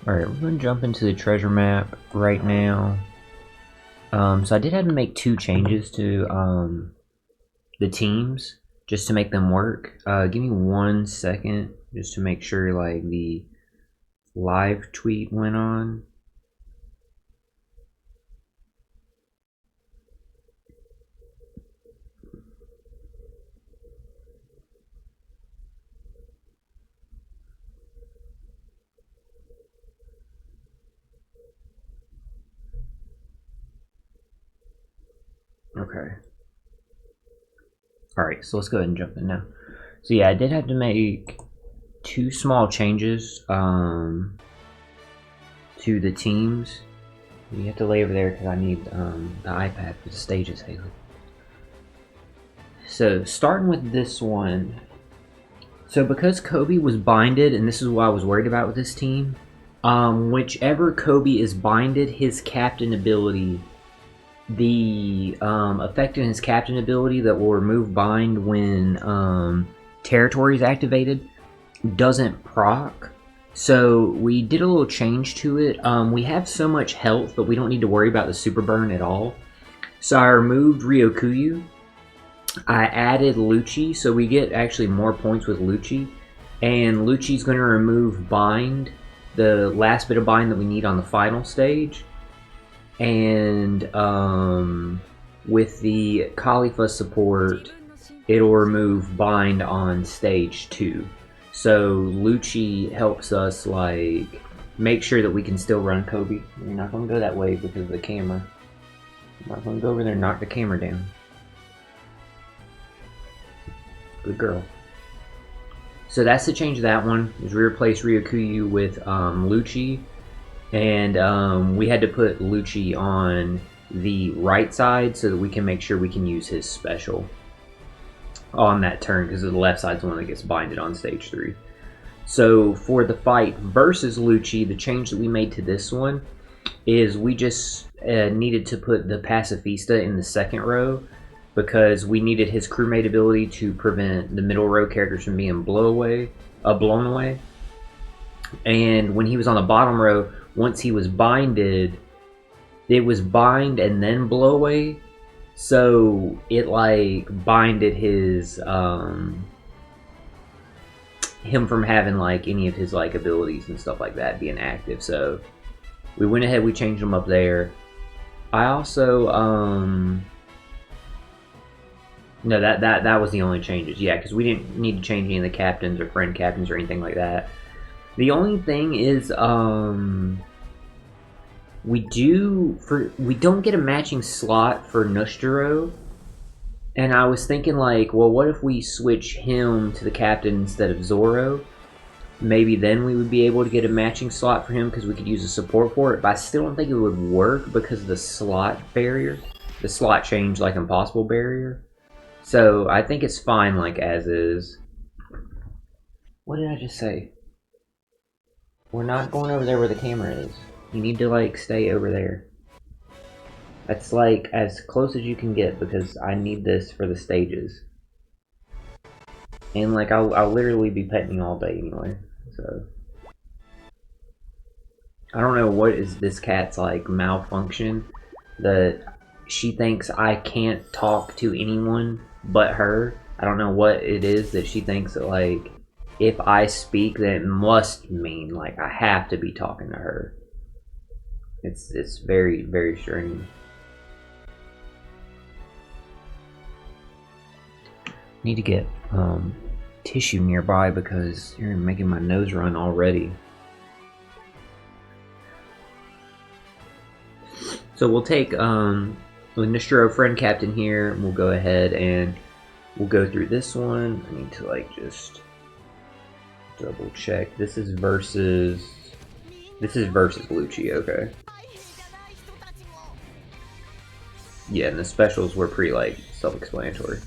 Alright, we're going to jump into the treasure map right now. So I did have to make 2 changes to the teams just to make them work. Give me 1 second just to make sure like the live tweet went on. Okay. Alright, so let's go ahead and jump in now. So yeah, I did have to make 2 small changes to the teams. You have to lay over there because I need the iPad for the stages, Haley. So starting with this one. So because Kobe was binded, and this is what I was worried about with this team, whichever Kobe is binded, his captain ability, the effect in his captain ability that will remove bind when territory is activated doesn't proc. So we did a little change to it. We have so much health, but we don't need to worry about the super burn at all. So I removed Ryokuyu. I added Lucci, so we get actually more points with Lucci. And Lucci's going to remove bind, the last bit of bind that we need on the final stage. And with the Khalifa support, it'll remove bind on stage 2. So Lucci helps us like make sure that we can still run Kobe. You're not going to go that way because of the camera. I'm not going to go over there and knock the camera down. Good girl. So that's the change of that one. Is we replaced Ryokuyu with Lucci. And we had to put Lucci on the right side so that we can make sure we can use his special on that turn, because the left side's the one that gets binded on stage 3. So for the fight versus Lucci, the change that we made to this one is we just needed to put the Pacifista in the second row, because we needed his crewmate ability to prevent the middle row characters from being blown away. And when he was on the bottom row, once he was binded, it was bind and then blow away. So it like binded his him from having like any of his like abilities and stuff like that being active. So we went ahead, we changed them up there. I also no, that was the only changes. Yeah, because we didn't need to change any of the captains or friend captains or anything like that. The only thing is, we don't get a matching slot for Nushiro, and I was thinking like, well, what if we switch him to the captain instead of Zoro? Maybe then we would be able to get a matching slot for him because we could use a support for it. But I still don't think it would work because of the slot barrier, the slot change like impossible barrier. So I think it's fine like as is. What did I just say? We're not going over there where the camera is. You need to like stay over there. That's like as close as you can get because I need this for the stages. And like I'll literally be petting you all day anyway. So I don't know what is this cat's like malfunction that she thinks I can't talk to anyone but her. I don't know what it is that she thinks that like if I speak, then it must mean like I have to be talking to her. It's very, very strange. Need to get tissue nearby because you're making my nose run already. So we'll take the Nishiro friend captain here, and we'll go ahead and we'll go through this one. I need to like just double check. This is versus Lucci, okay. Yeah, and the specials were pretty like self-explanatory.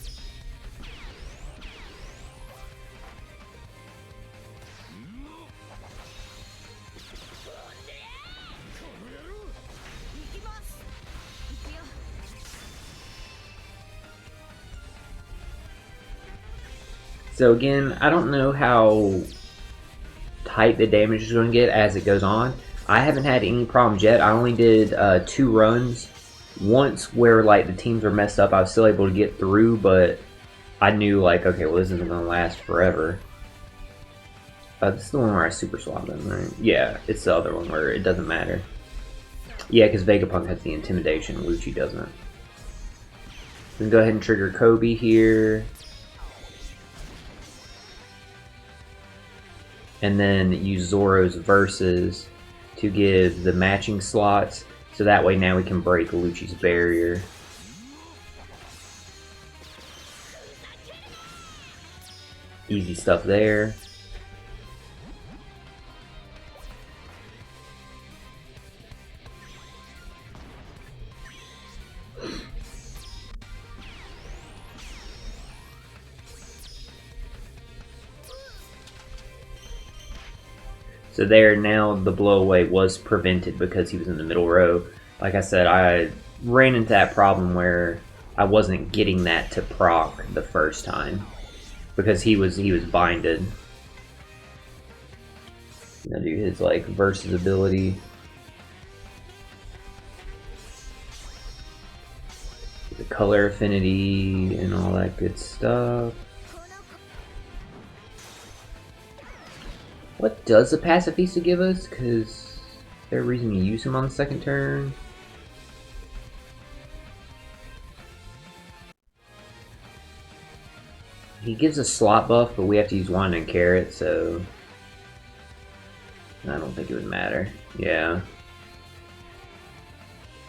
So again, I don't know how tight the damage is going to get as it goes on. I haven't had any problems yet. I only did 2 runs. Once where like the teams were messed up, I was still able to get through, but I knew like, okay, well this isn't gonna last forever. This is the one where I super swap them, right? Yeah, it's the other one where it doesn't matter. Yeah, because Vegapunk has the intimidation, Lucci doesn't. Then go ahead and trigger Kobe here. And then use Zoro's Versus to give the matching slots. So that way now we can break Lucci's barrier. Easy stuff there. So there, now the blowaway was prevented because he was in the middle row. Like I said, I ran into that problem where I wasn't getting that to proc the first time because he was binded. Now do his like versus ability. The color affinity and all that good stuff. What does the Pacifista give us? Because is there a reason you use him on the second turn? He gives a slot buff, but we have to use wand and carrot, so I don't think it would matter. Yeah.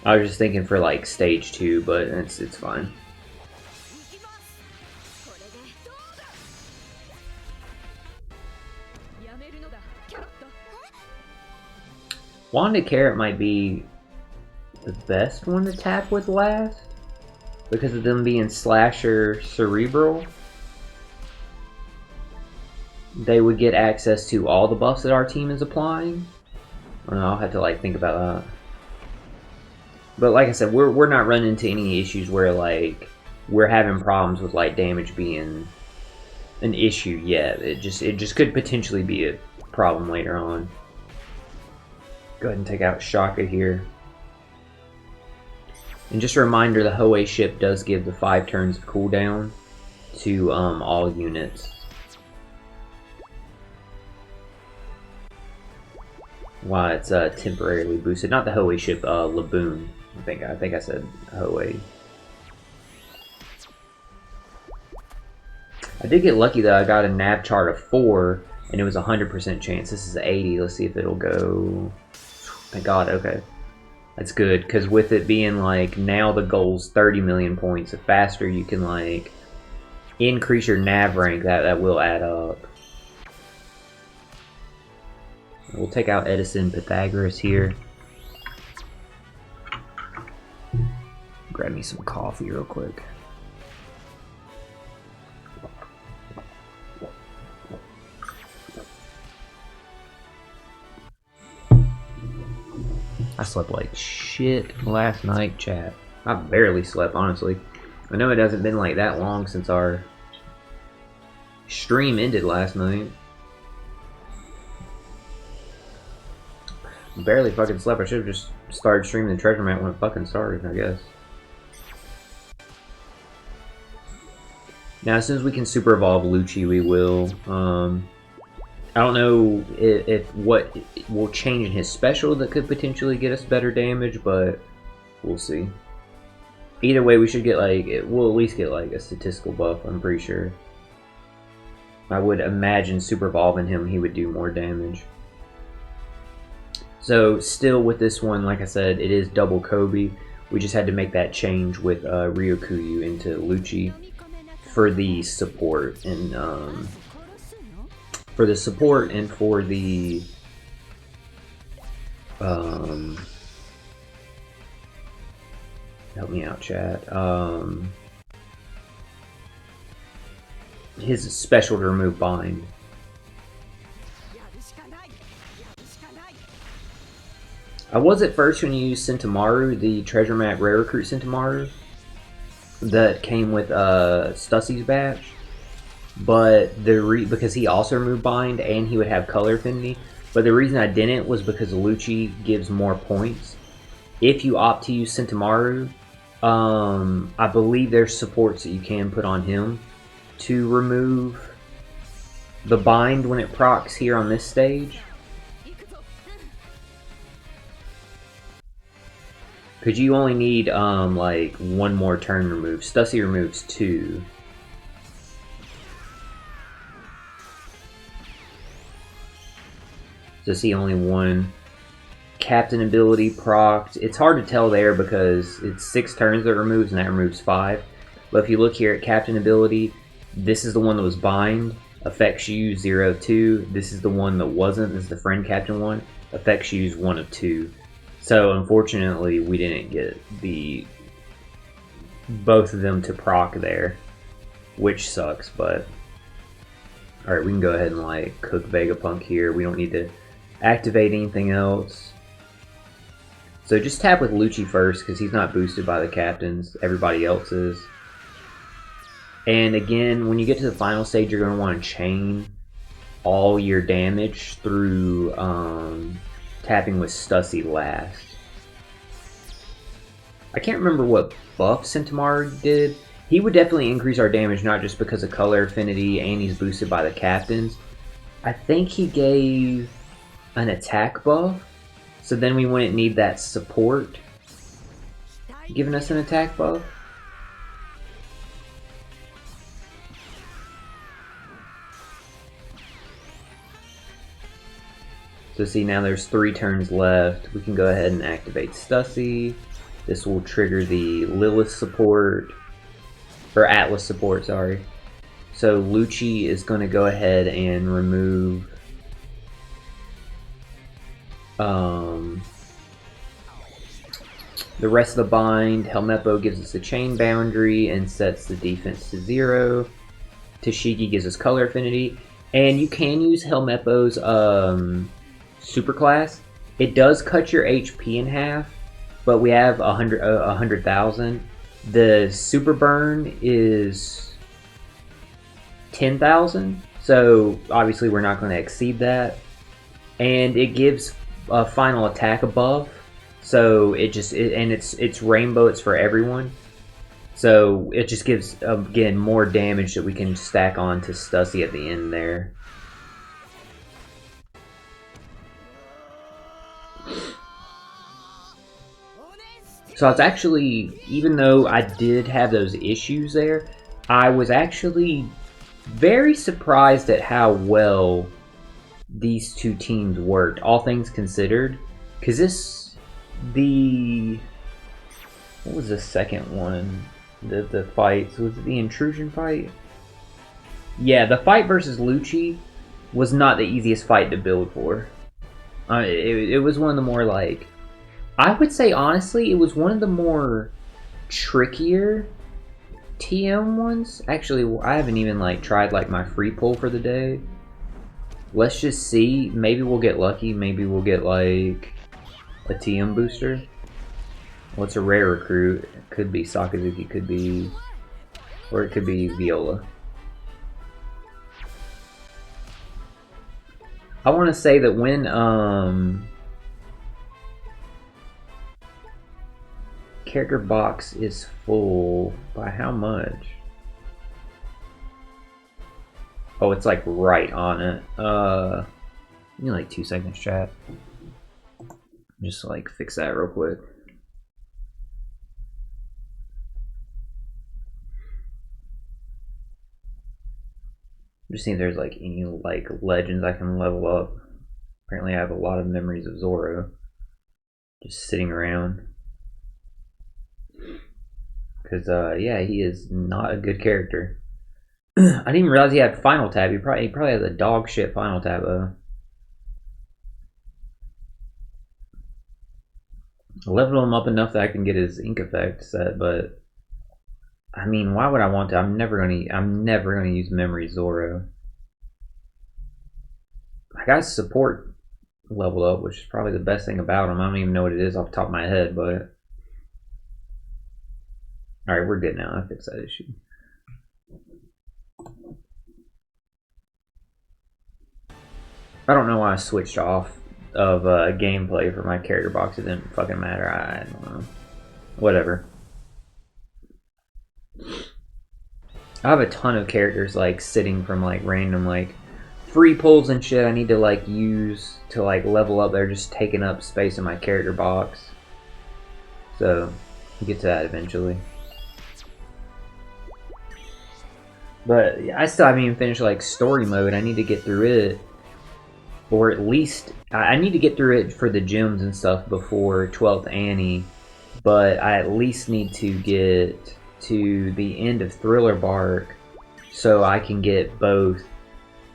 I was just thinking for like stage 2, but it's fine. Wand and carrot might be the best one to tap with last because of them being slasher cerebral. They would get access to all the buffs that our team is applying. I'll have to like think about that. But like I said, we're not running into any issues where like we're having problems with light damage being an issue yet. It just could potentially be a problem later on. Go ahead and take out Shaka here. And just a reminder, the Hoei ship does give the 5 turns of cooldown to all units. While it's temporarily boosted. Not the Hoei ship, Laboon. I think I said Hoei. I did get lucky though. I got a nav chart of 4 and it was 100% chance. This is 80. Let's see if it'll go. Thank God, okay. That's good, because with it being like, now the goal's 30 million points, the faster you can like increase your nav rank, that will add up. We'll take out Edison Pythagoras here. Grab me some coffee real quick. I slept like shit last night, chat. I barely slept, honestly. I know it hasn't been like that long since our stream ended last night. Barely fucking slept. I should have just started streaming the treasure map when it fucking started, I guess. Now, as soon as we can super evolve Lucci, we will. I don't know if what will change in his special that could potentially get us better damage, but we'll see. Either way, we should get like, we'll at least get like a statistical buff, I'm pretty sure. I would imagine super evolving him, he would do more damage. So still with this one, like I said, it is double Kobe. We just had to make that change with Ryokuyu into Lucci for the support and for the help me out, chat. His special to remove bind. I was at first when you used Sentimaru, the treasure map rare recruit Sentimaru that came with Stussie's batch, but because he also removed bind and he would have color affinity, But the reason I didn't was because Lucci gives more points. If you opt to use Sentimaru, I believe there's supports that you can put on him to remove the bind when it procs here on this stage. Because you only need like one more turn removed. Stussy removes 2. So see only 1. Captain ability procced. It's hard to tell there because it's 6 turns that removes and that removes 5. But if you look here at captain ability, this is the one that was bind. Affects you 0 of 2. This is the one that wasn't. This is the friend captain one. Affects you 1 of 2. So unfortunately, we didn't get both of them to proc there, which sucks. But all right, we can go ahead and like cook Vegapunk here. We don't need to activate anything else. So just tap with Lucci first because he's not boosted by the captains. Everybody else is. And again, when you get to the final stage, you're going to want to chain all your damage through tapping with Stussy last. I can't remember what buff Sentimaru did. He would definitely increase our damage, not just because of color affinity and he's boosted by the captains. I think he gave an attack buff, so then we wouldn't need that support giving us an attack buff. So see, now there's 3 turns left. We can go ahead and activate Stussy. This will trigger the Lilith support, or Atlas support, sorry. So Lucci is going to go ahead and remove the rest of the bind. Helmeppo gives us a chain boundary and sets the defense to 0. Tashigi gives us color affinity. And you can use Helmeppo's superclass. It does cut your HP in half, but we have 100,000. The super burn is 10,000, so obviously we're not going to exceed that. And it gives a final attack above, so it's rainbow. It's for everyone, so it just gives again more damage that we can stack on to Stussy at the end there. So it's actually, even though I did have those issues there, I was actually very surprised at how well these two teams worked, all things considered. Because what was the second one? The fight, was it the intrusion fight? Yeah, the fight versus Lucci was not the easiest fight to build for. It was one of the more like, I would say honestly, it was one of the more trickier TM ones. Actually, I haven't even like tried like my free pull for the day. Let's just see. Maybe we'll get lucky. Maybe we'll get like a TM booster. What's a rare recruit? It could be Sakazuki, could be, or it could be Viola. I want to say that when character box is full, by how much? Oh, it's like right on it. Give me like 2 seconds, chat. Just like fix that real quick. Just seeing if there's like any like legends I can level up. Apparently I have a lot of memories of Zoro just sitting around. Because yeah, he is not a good character. I didn't even realize he had final tab. He probably has a dog shit final tab though. I leveled him up enough that I can get his ink effect set, but I mean, why would I want to? I'm never gonna use memory Zoro. I got support leveled up, which is probably the best thing about him. I don't even know what it is off the top of my head, but alright, we're good now. I fixed that issue. I don't know why I switched off of gameplay for my character box. It didn't fucking matter. I don't know. Whatever. I have a ton of characters like sitting from like random like free pulls and shit I need to like use to like level up. They're just taking up space in my character box. So we'll get to that eventually. But I still haven't even finished like story mode. I need to get through it. Or at least I need to get through it for the gems and stuff before 12th Annie. But I at least need to get to the end of Thriller Bark so I can get both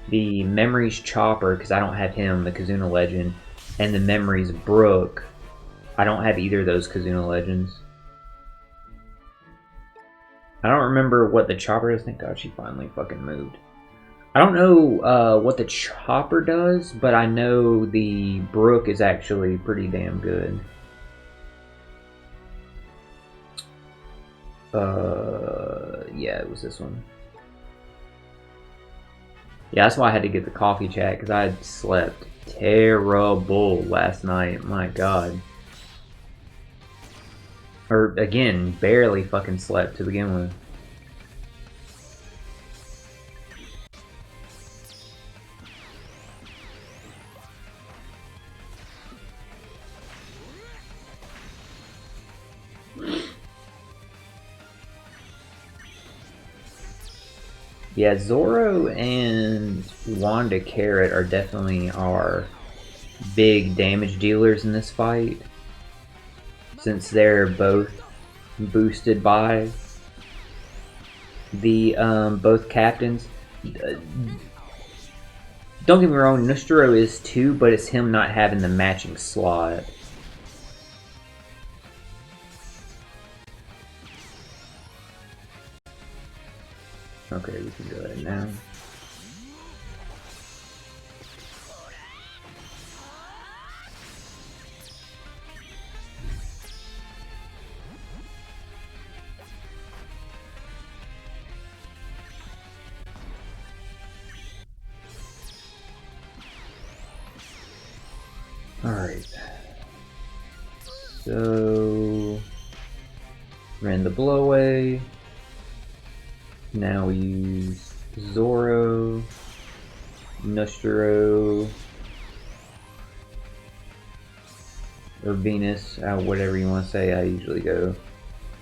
the Memories Chopper, because I don't have him, the Kazuna Legend, and the Memories Brook. I don't have either of those Kazuna Legends. I don't remember what the Chopper is. Thank God she finally fucking moved. I don't know what the Chopper does, but I know the Brook is actually pretty damn good. Yeah, it was this one. Yeah, that's why I had to get the coffee chat, because I had slept terrible last night. My God. Or, again, barely fucking slept to begin with. Yeah, Zoro and Wanda Carrot are definitely our big damage dealers in this fight, since they're both boosted by the both captains. Don't get me wrong, Nostro is too, but it's him not having the matching slot. Okay, we can go ahead now. Alright. So... ran the blowaway. Now we use Zoro, Nostro, or Venus, whatever you want to say. I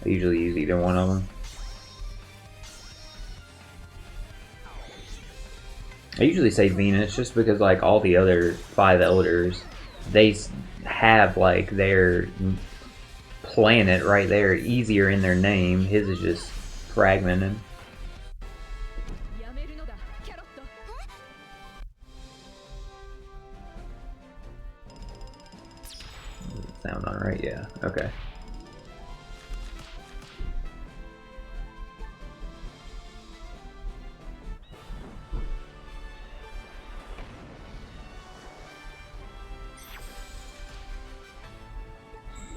usually use either one of them. I usually say Venus just because like all the other 5 elders, they have like their planet right there easier in their name. His is just fragmented. Sound on right? Yeah. Okay.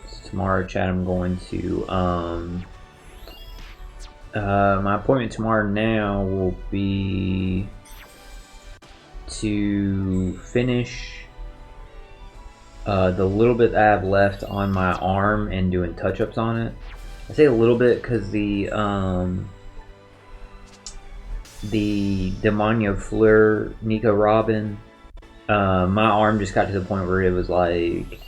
So tomorrow, chat, I'm going to my appointment tomorrow now will be to finish the little bit that I have left on my arm and doing touch-ups on it. I say a little bit because the Demonio Fleur Nico Robin, my arm just got to the point where it was like,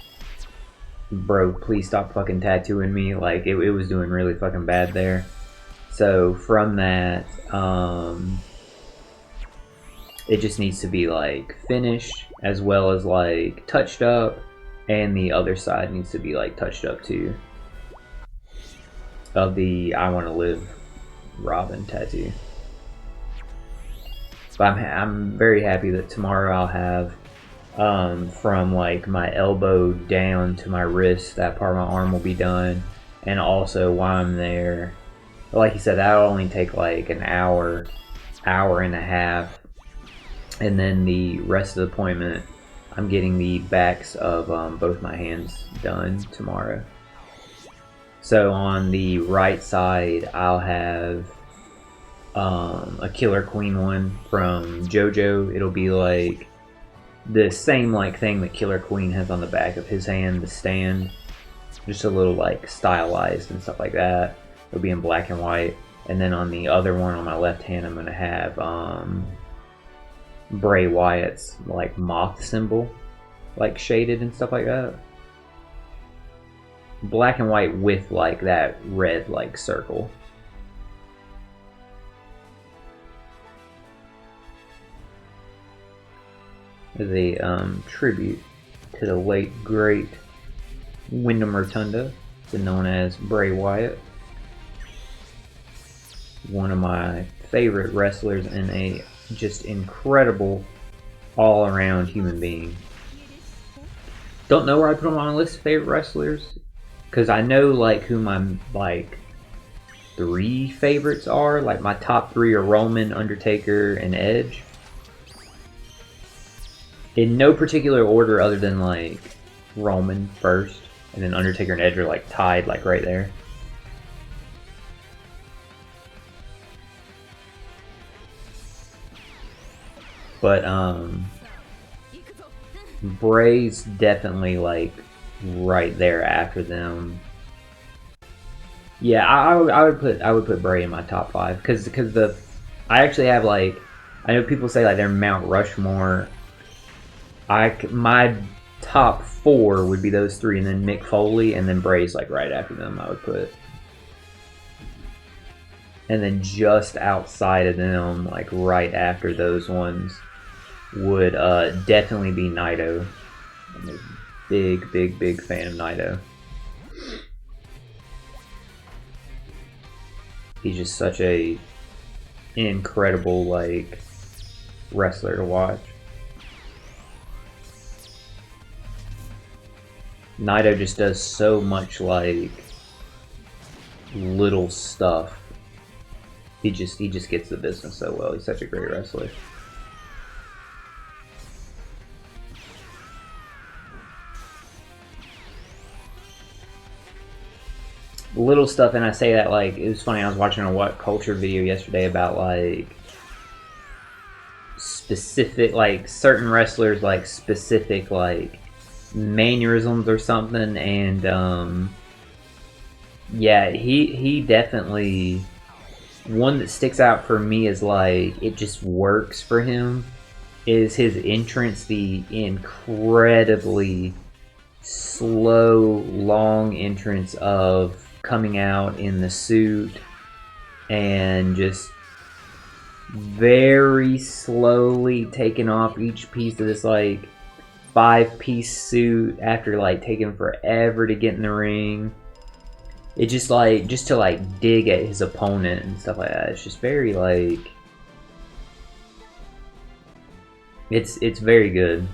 bro, please stop fucking tattooing me. Like, it was doing really fucking bad there. So from that, it just needs to be like finished as well as like touched up, and the other side needs to be like touched up too, of the I Want to Live Robin tattoo. But I'm very happy that tomorrow I'll have from like my elbow down to my wrist, that part of my arm will be done. And also while I'm there, like you said, that'll only take like an hour and a half. And then the rest of the appointment, I'm getting the backs of both my hands done tomorrow. So on the right side, I'll have a Killer Queen one from JoJo. It'll be like the same like thing that Killer Queen has on the back of his hand, the stand, just a little like stylized and stuff like that. It'll be in black and white. And then on the other one on my left hand, I'm gonna have Bray Wyatt's like moth symbol, like shaded and stuff like that. Black and white with like that red like circle. As a tribute to the late great Wyndham Rotunda, known as Bray Wyatt. One of my favorite wrestlers and a just incredible all-around human being. Don't know where I put him on my list of favorite wrestlers, because I know like who my like 3 favorites are. Like my top 3 are Roman, Undertaker, and Edge. In no particular order other than like Roman first, and then Undertaker and Edge are like tied like right there. But Bray's definitely like right there after them. Yeah, I would put Bray in my top 5 because I actually have like, I know people say like they're Mount Rushmore. My top 4 would be those 3, and then Mick Foley, and then Bray's like right after them. I would put, and then just outside of them, like right after those ones, would definitely be Naito. I'm a big fan of Naito. He's just such a incredible like wrestler to watch. Naito just does so much like little stuff. He just gets the business so well. He's such a great wrestler. Little stuff, and I say that like, it was funny, I was watching a What Culture video yesterday about like specific, like certain wrestlers, like specific like mannerisms or something, and yeah, he definitely, one that sticks out for me is like, it just works for him, is his entrance, the incredibly slow, long entrance of coming out in the suit and just very slowly taking off each piece of this like 5-piece suit after like taking forever to get in the ring. It just like, just to like dig at his opponent and stuff like that. It's just very like, it's very good.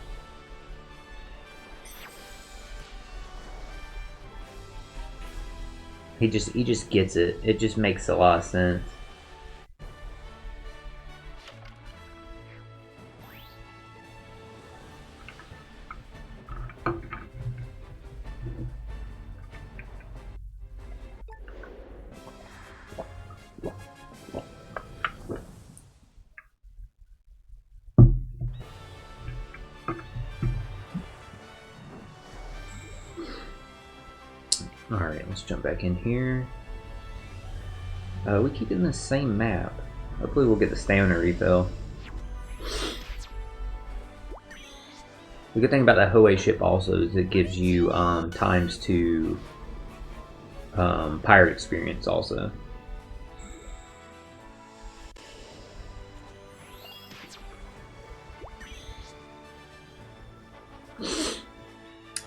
He just gets it. It just makes a lot of sense. Alright, let's jump back in here. We keep in the same map. Hopefully we'll get the stamina refill. The good thing about that Hoei ship also is it gives you ×2 pirate experience also.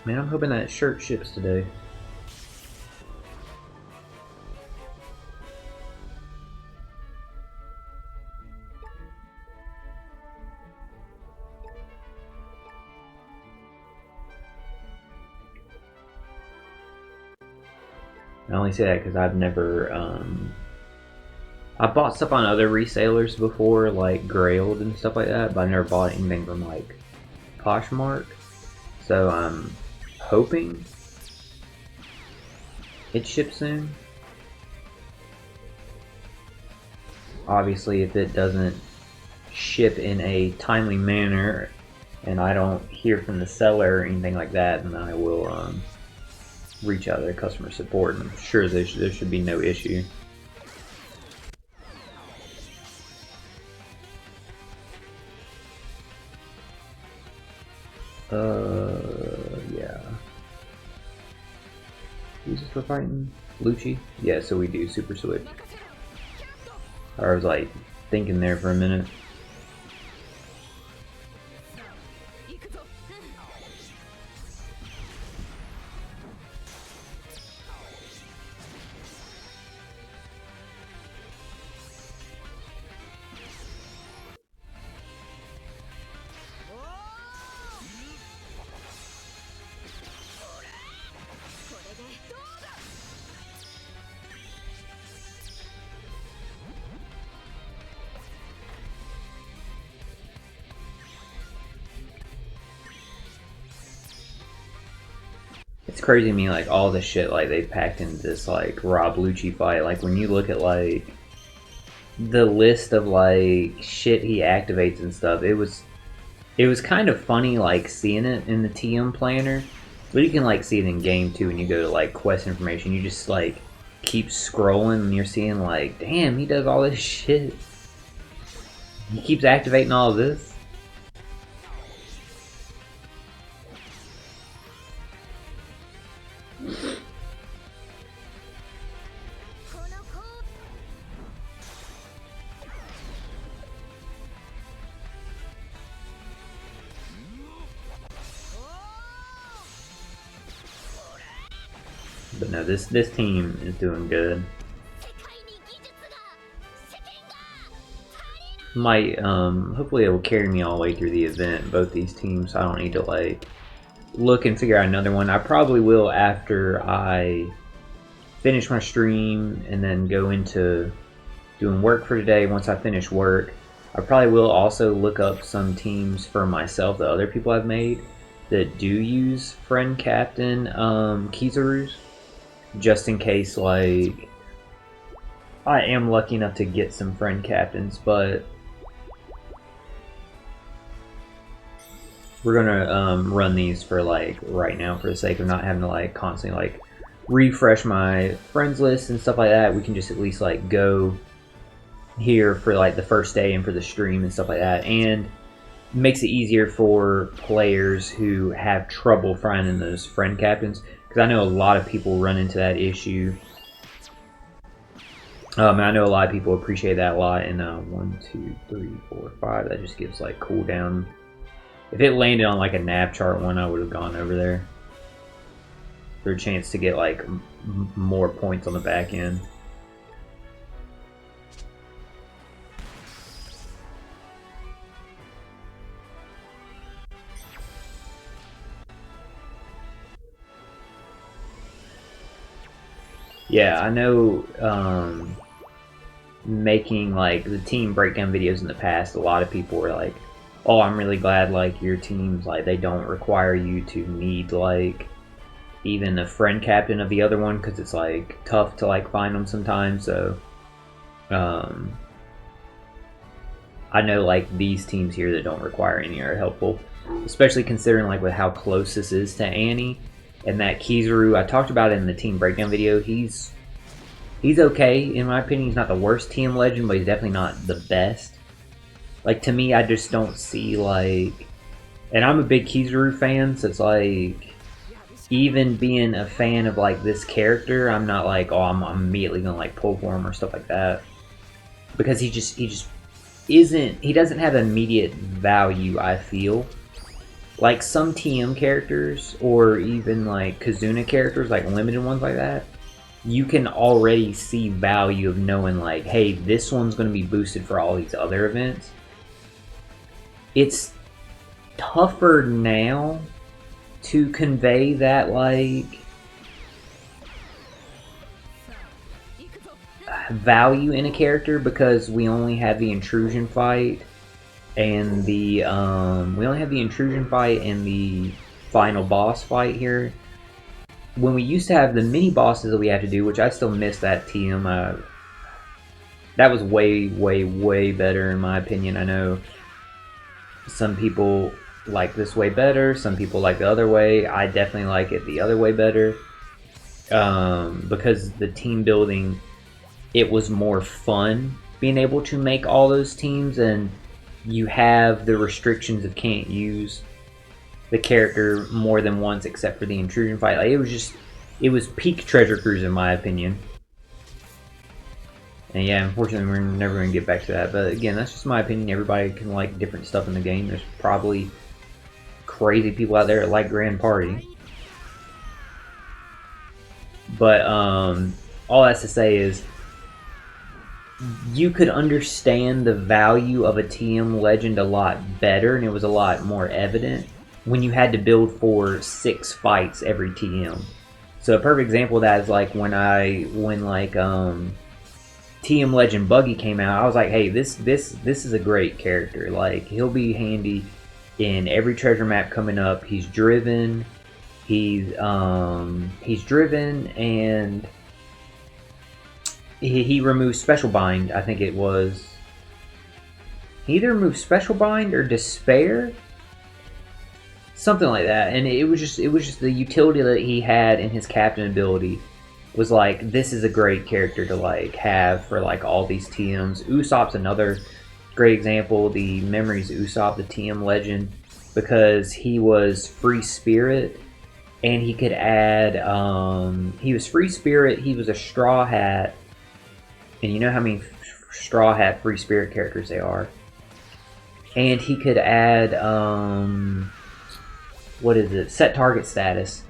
Man, I'm hoping that shirt ships today. I only say that because I've never, I bought stuff on other resellers before, like Grailed and stuff like that, but I never bought anything from like Poshmark. So I'm hoping it ships soon. Obviously, if it doesn't ship in a timely manner and I don't hear from the seller or anything like that, then I will reach out to their customer support, and I'm sure there should be no issue. Yeah. Who's this we're fighting? Lucci? Yeah, so we do Super Switch. I was like thinking there for a minute. It's crazy to me, like, all the shit, like, they packed into this, like, Rob Lucci fight. Like, when you look at, like, the list of, like, shit he activates and stuff, it was kind of funny, like, seeing it in the TM planner. But you can, like, see it in game, too, when you go to, like, quest information. You just, like, keep scrolling, and you're seeing, like, damn, he does all this shit. He keeps activating all of this. But no, this team is doing good. Might hopefully it will carry me all the way through the event, both these teams, so I don't need to like look and figure out another one. I probably will after I finish my stream and then go into doing work for today. Once I finish work, I probably will also look up some teams for myself that other people have made that do use friend captain Kizaru's, just in case like I am lucky enough to get some friend captains. But we're gonna run these for like right now for the sake of not having to like constantly like refresh my friends list and stuff like that. We can just at least like go here for like the first day and for the stream and stuff like that, and makes it easier for players who have trouble finding those friend captains, because I know a lot of people run into that issue. I know a lot of people appreciate that a lot. And 1, 2, 3, 4, 5, that just gives like cooldown. If it landed on like a nav chart one, I would have gone over there for a chance to get like more points on the back end. Yeah, I know making like the team breakdown videos in the past, a lot of people were like, oh, I'm really glad like your teams, like they don't require you to need like even a friend captain of the other one, because it's like tough to like find them sometimes. So I know like these teams here that don't require any are helpful, especially considering like with how close this is to Annie. And that Kizaru, I talked about it in the team breakdown video, he's okay in my opinion. He's not the worst TM legend, but he's definitely not the best. Like, to me, I just don't see like, and I'm a big Kizaru fan, so it's like, even being a fan of like this character, I'm not like, oh, I'm immediately gonna like pull for him or stuff like that, because he just isn't, he doesn't have immediate value, I feel. Like some TM characters, or even like Kazuna characters, like limited ones like that, you can already see value of knowing like, hey, this one's going to be boosted for all these other events. It's tougher now to convey that like value in a character, because we only have the intrusion fight and the final boss fight here. When we used to have the mini bosses that we have to do, which I still miss that TM, that was way better in my opinion. I know some people like this way better. Some people like the other way. I definitely like it the other way better. Because the team building, it was more fun being able to make all those teams, and you have the restrictions of can't use the character more than once except for the intrusion fight. Like, it was peak Treasure Cruise in my opinion. And yeah, unfortunately we're never going to get back to that. But again, that's just my opinion. Everybody can like different stuff in the game. There's probably crazy people out there that like Grand Party. But all that's to say is you could understand the value of a TM Legend a lot better, and it was a lot more evident when you had to build for 6 fights every TM. So a perfect example of that is like when TM Legend Buggy came out, I was like, hey, this is a great character. Like, he'll be handy in every treasure map coming up. He's driven. He's driven, and he removes Special Bind. I think it was. He either removed Special Bind or Despair, something like that. And it was just the utility that he had in his captain ability was like, this is a great character to like have for like all these TMs. Usopp's another great example. The Memories Usopp, the TM Legend, because he was Free Spirit, and he could add. He was Free Spirit. He was a Straw Hat, and you know how many Straw Hat Free Spirit characters they are. And he could add. What is it? Set target status.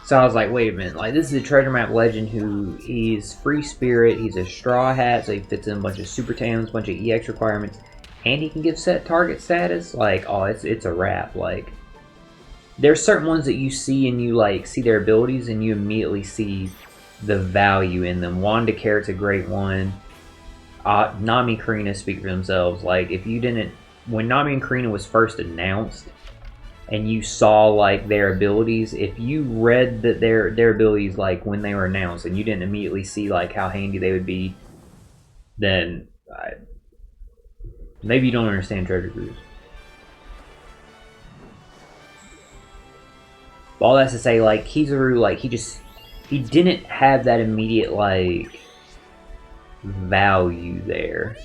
So I was like, wait a minute, like this is a treasure map legend who he's Free Spirit, he's a Straw Hat, so he fits in a bunch of super tams, a bunch of EX requirements, and he can give set target status. Like, oh, it's a wrap. Like, there's certain ones that you see and you like see their abilities and you immediately see the value in them. Wanda Carrot's a great one. Nami and Karina speak for themselves. Like, if you didn't, when Nami and Karina was first announced, and you saw like their abilities, if you read that their abilities like when they were announced and you didn't immediately see like how handy they would be, then maybe you don't understand Treasure Cruise. All that's to say, like Kizaru, like he didn't have that immediate like value there.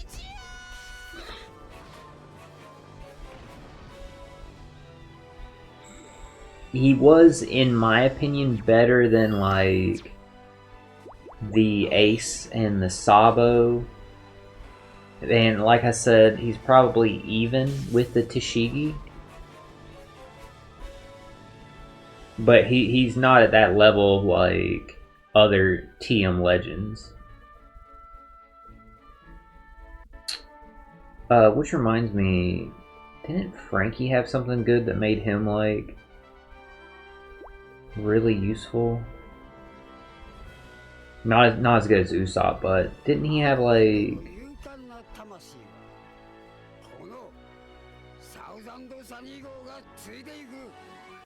He was, in my opinion, better than like the Ace and the Sabo. And like I said, he's probably even with the Tashigi. But he's not at that level of like other TM legends. Which reminds me, didn't Frankie have something good that made him like really useful? Not as good as Usopp, but didn't he have like?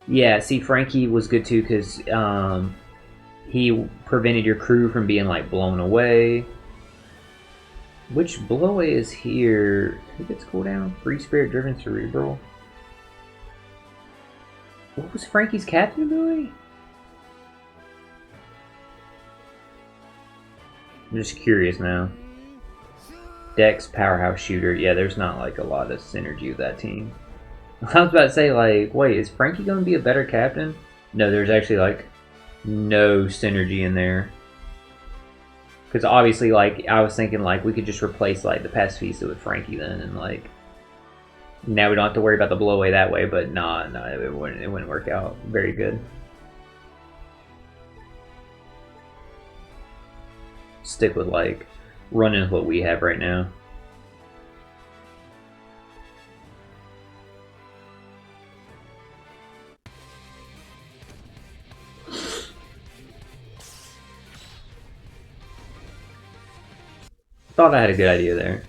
Yeah, see, Frankie was good too because he prevented your crew from being like blown away. Which blow away is here? Who gets cooldown? Free Spirit, Driven, Cerebral. What was Frankie's captain ability? I'm just curious now. Dex, Powerhouse Shooter. Yeah, there's not like a lot of synergy with that team. I was about to say, like, wait, is Frankie going to be a better captain? No, there's actually like no synergy in there. Because obviously, like, I was thinking like we could just replace like the Pacifista with Frankie then, and like now we don't have to worry about the blow away that way. But nah, it wouldn't work out very good. Stick with like running with what we have right now. Thought I had a good idea there.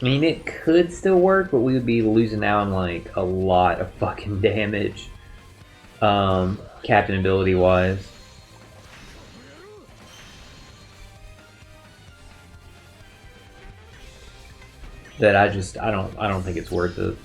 I mean, it could still work, but we would be losing out on like a lot of fucking damage, captain ability wise. that I don't think it's worth it.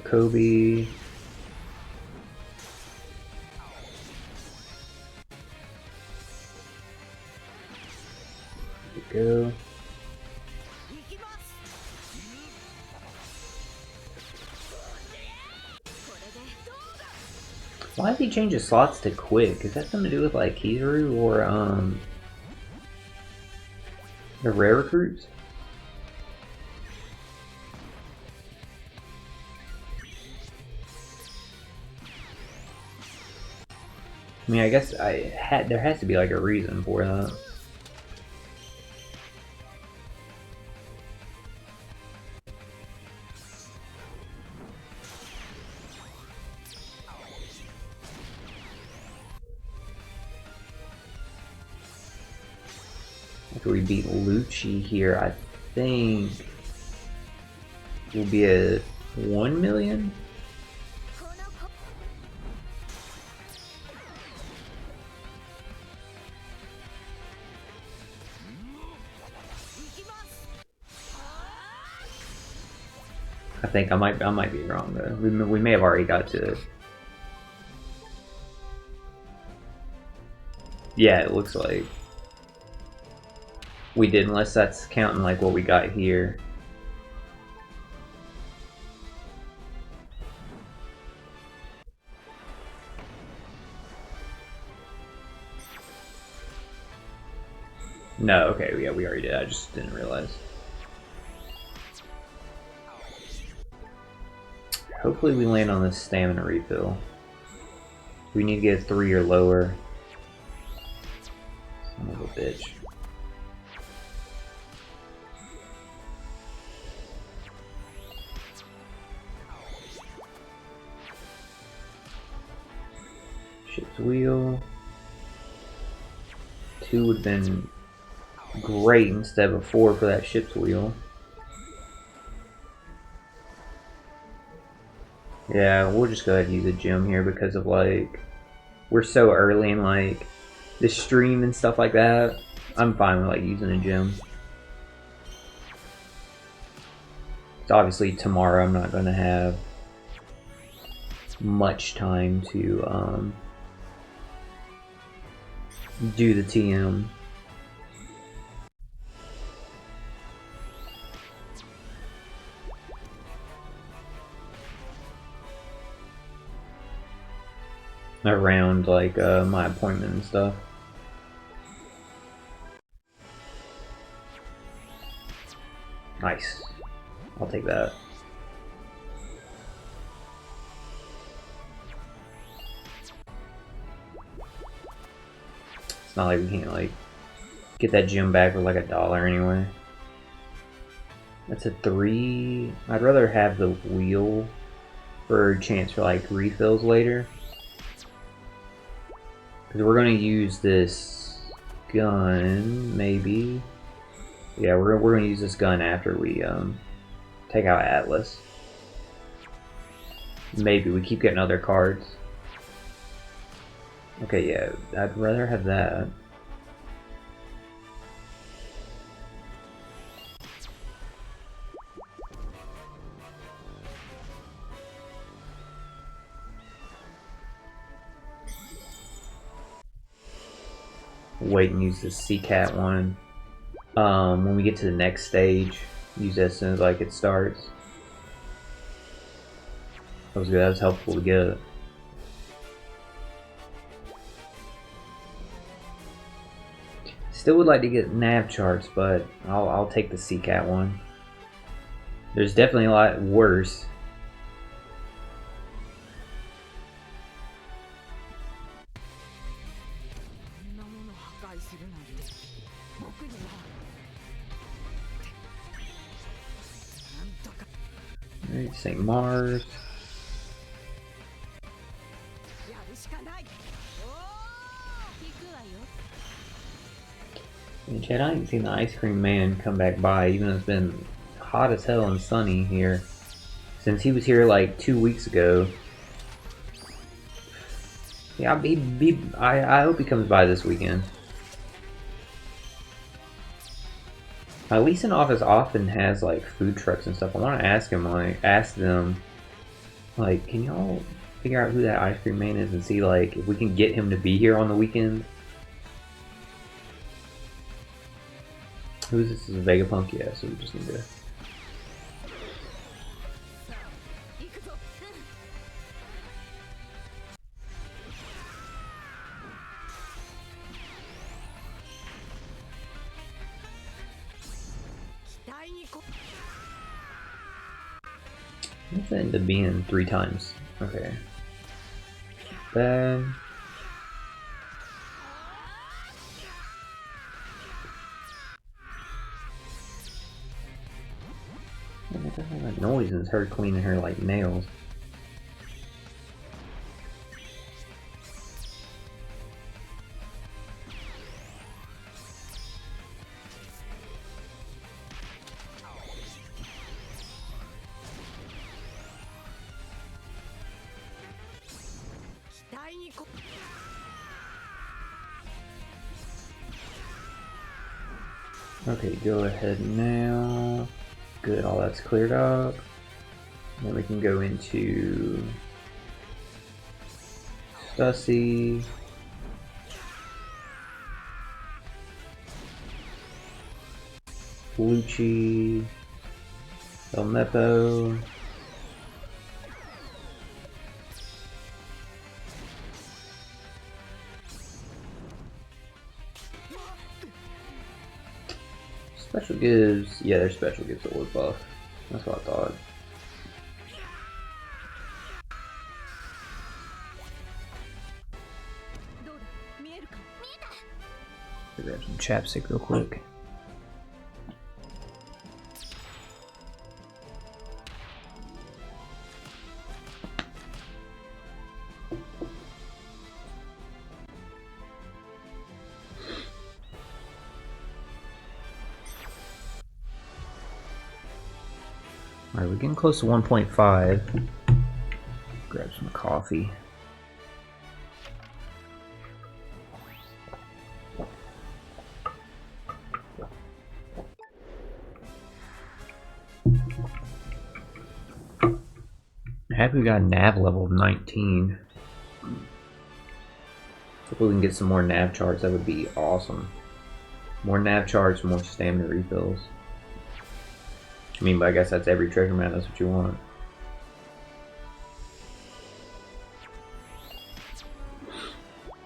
Kobe. Go. Why did he change his slots to quick? Is that something to do with like Kizaru or the rare recruits? I mean, I guess there has to be like a reason for that. After we beat Lucci here, I think we'll be at 1 million. I think I might be wrong though. We may have already got to it. Yeah, it looks like we did, unless that's counting like what we got here. No, okay, yeah, we already did. I just didn't realize. Hopefully we land on this stamina refill. We need to get a 3 or lower. Son of a bitch. Ship's wheel. 2 would have been great instead of 4 for that ship's wheel. Yeah, we'll just go ahead and use a gem here because of like we're so early in like the stream and stuff like that. I'm fine with like using a gem. So obviously tomorrow I'm not going to have much time to do the TM. Around like my appointment and stuff. Nice. I'll take that. It's not like we can't like get that gem back for like $1 anyway. That's a 3. I'd rather have the wheel for a chance for like refills later. Because we're going to use this gun, maybe. Yeah, we're going to use this gun after we take out Atlas. Maybe we keep getting other cards. Okay, yeah, I'd rather have that. Wait and use the C-Cat one. When we get to the next stage, use that as soon as like it starts. That was good. That was helpful to get. Still would like to get nav charts, but I'll take the C-Cat one. There's definitely a lot worse. Alright, St. Mars. Chad, I ain't seen the ice cream man come back by, even though it's been hot as hell and sunny here. Since he was here like 2 weeks ago. Yeah, I hope he comes by this weekend. My leasing office often has like food trucks and stuff. I want to ask him, ask them, like, can y'all figure out who that ice cream man is and see like if we can get him to be here on the weekend? Who is this? This is Vegapunk? Yeah, so we just need to. What's that end up being 3 times? Okay. Then. What the hell is that noise? And it's her cleaning her like nails. Okay, go ahead now. Good, all that's cleared up. Then we can go into Stussy. Lucci. El Nepo. Special gives, yeah, their special gives a low buff. That's what I thought. Grab some chapstick real quick. Alright, we're getting close to 1.5. Grab some coffee. Happy we got a nav level of 19. Hopefully we can get some more nav charts. That would be awesome. More nav charts, more stamina refills. I mean, but I guess that's every treasure map. That's what you want.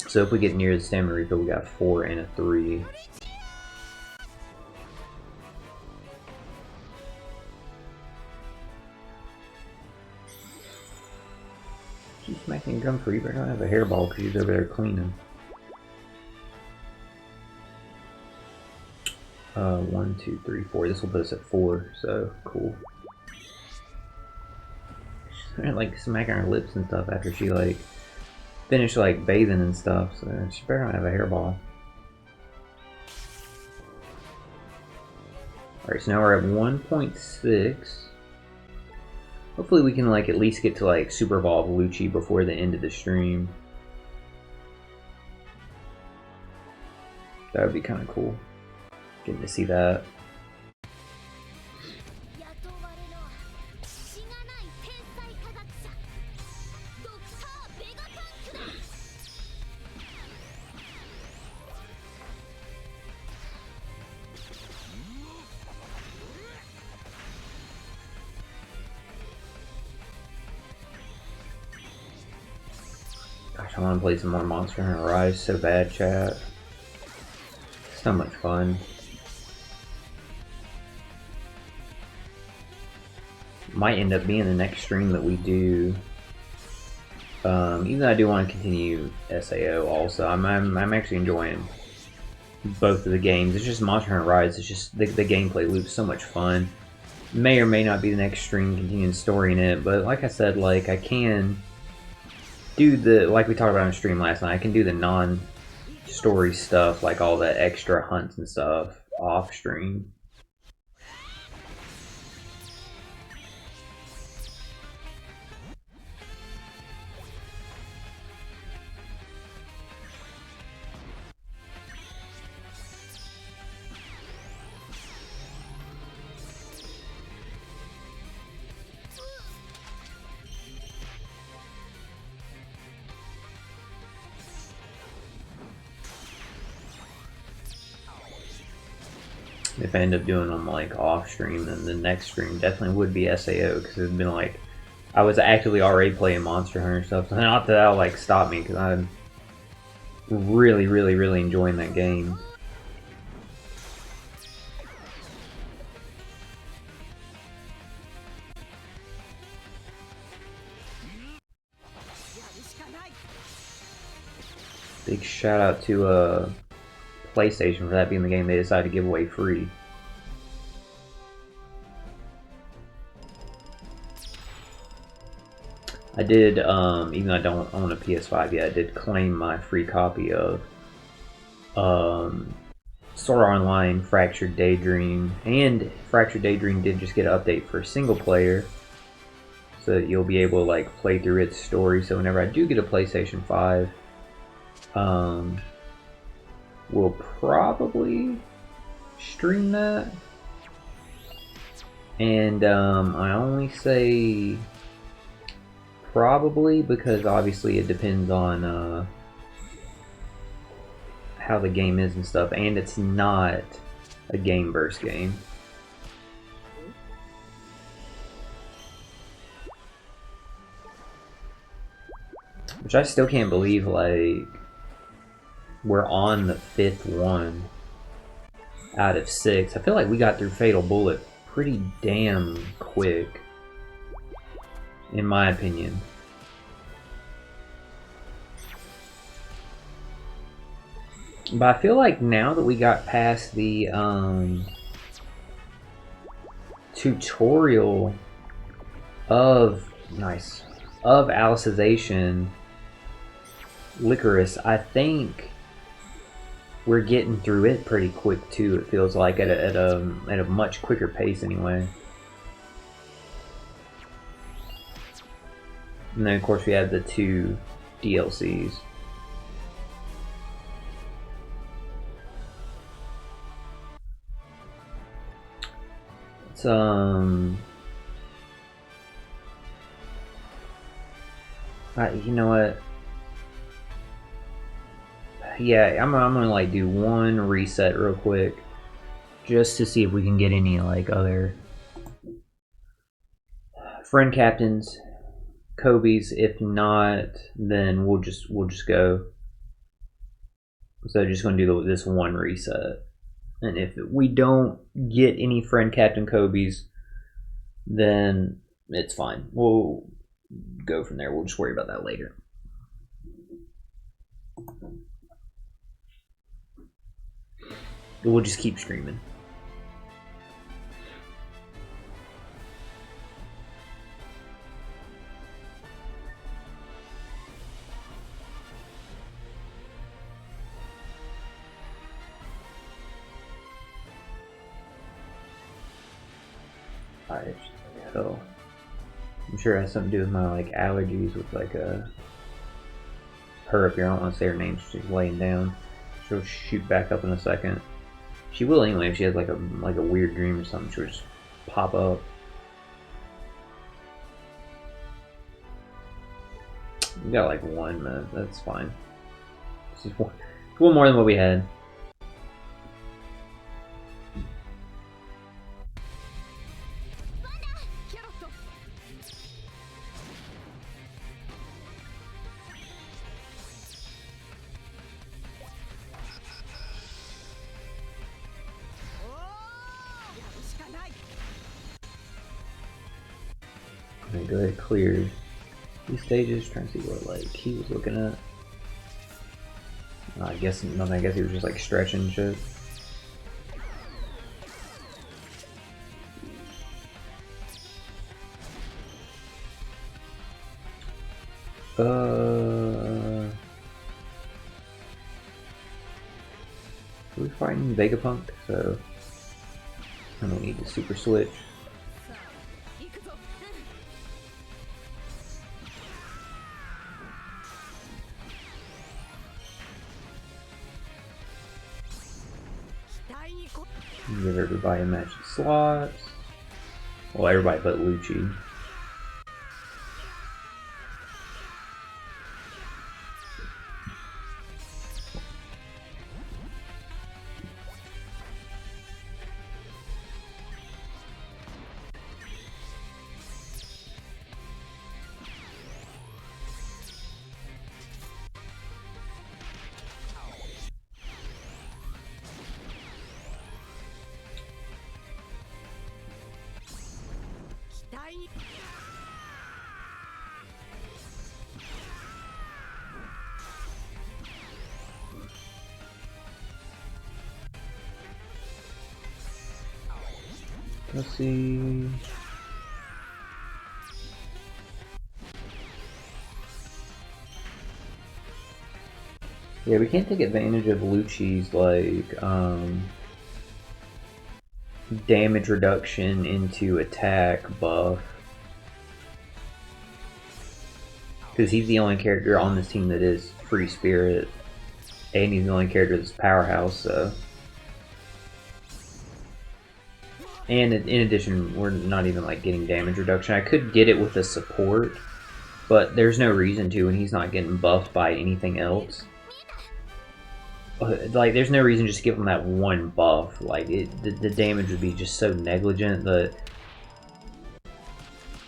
So if we get near the stamina refill, we got 4 and a 3. She's smacking gum for you, but I don't have a hairball because she's over there cleaning. 1, 2, 3, 4. This will put us at 4, so cool. She's like smacking her lips and stuff after she like finished like bathing and stuff, so she better not have a hairball. Alright, so now we're at 1.6. Hopefully we can like at least get to like Super Evolve Lucci before the end of the stream. That would be kind of cool. Getting to see that. Gosh, I want to play some more Monster Hunter Rise so bad, chat. So much fun. Might end up being the next stream that we do. Even though I do want to continue SAO also, I'm actually enjoying both of the games. It's just Monster Hunter Rise. It's just the gameplay loop's so much fun. May or may not be the next stream continuing story in it, but like I said, like I can do the, like we talked about on stream last night, I can do the story stuff, like all the extra hunts and stuff, off stream. If I end up doing them like off stream, then the next stream definitely would be SAO, because it's been like I was actively already playing Monster Hunter stuff, so not that that'll like stop me, because I'm really enjoying that game. Big shout out to PlayStation for that being the game they decided to give away free. I did, even though I don't own a PS5 yet, I did claim my free copy of Sword Art Online, Fractured Daydream, and Fractured Daydream did just get an update for single player, so that you'll be able to like play through its story. So whenever I do get a PlayStation 5, we'll probably stream that. And I only say probably because obviously it depends on how the game is and stuff, and it's not a game burst game. Which I still can't believe, like, we're on the 5th one out of 6. I feel like we got through Fatal Bullet pretty damn quick, in my opinion. But I feel like now that we got past the tutorial of Alicization Licorice, I think we're getting through it pretty quick too. It feels like at a much quicker pace anyway. And then of course we have the 2 DLCs. It's you know what? Yeah, I'm gonna like do one reset real quick, just to see if we can get any like other friend captains, Kobe's. If not, then we'll just go. So just gonna do this one reset, and if we don't get any friend captain Kobe's, then it's fine. We'll go from there. We'll just worry about that later. We'll just keep streaming. Hell. I'm sure it has something to do with my like allergies with like her up here. I don't want to say her name. She's laying down. She'll shoot back up in a second. She will anyway if she has like a weird dream or something. She'll just pop up. We got like 1 minute. That's fine. This is one more than what we had. I'm gonna go ahead and clear these stages, trying to see what like he was looking at. I guess nothing. I guess he was just like stretching and shit. fighting Vegapunk, so I don't need to super switch. Give everybody a match slots. Well, everybody but Lucci. Let's see. Yeah, we can't take advantage of Lucci's like damage reduction into attack buff, because he's the only character on this team that is free spirit, and he's the only character that's powerhouse. So, and in addition, we're not even like getting damage reduction. I could get it with a support, but there's no reason to, and he's not getting buffed by anything else. Like, there's no reason just to give him that one buff. Like, the damage would be just so negligent that,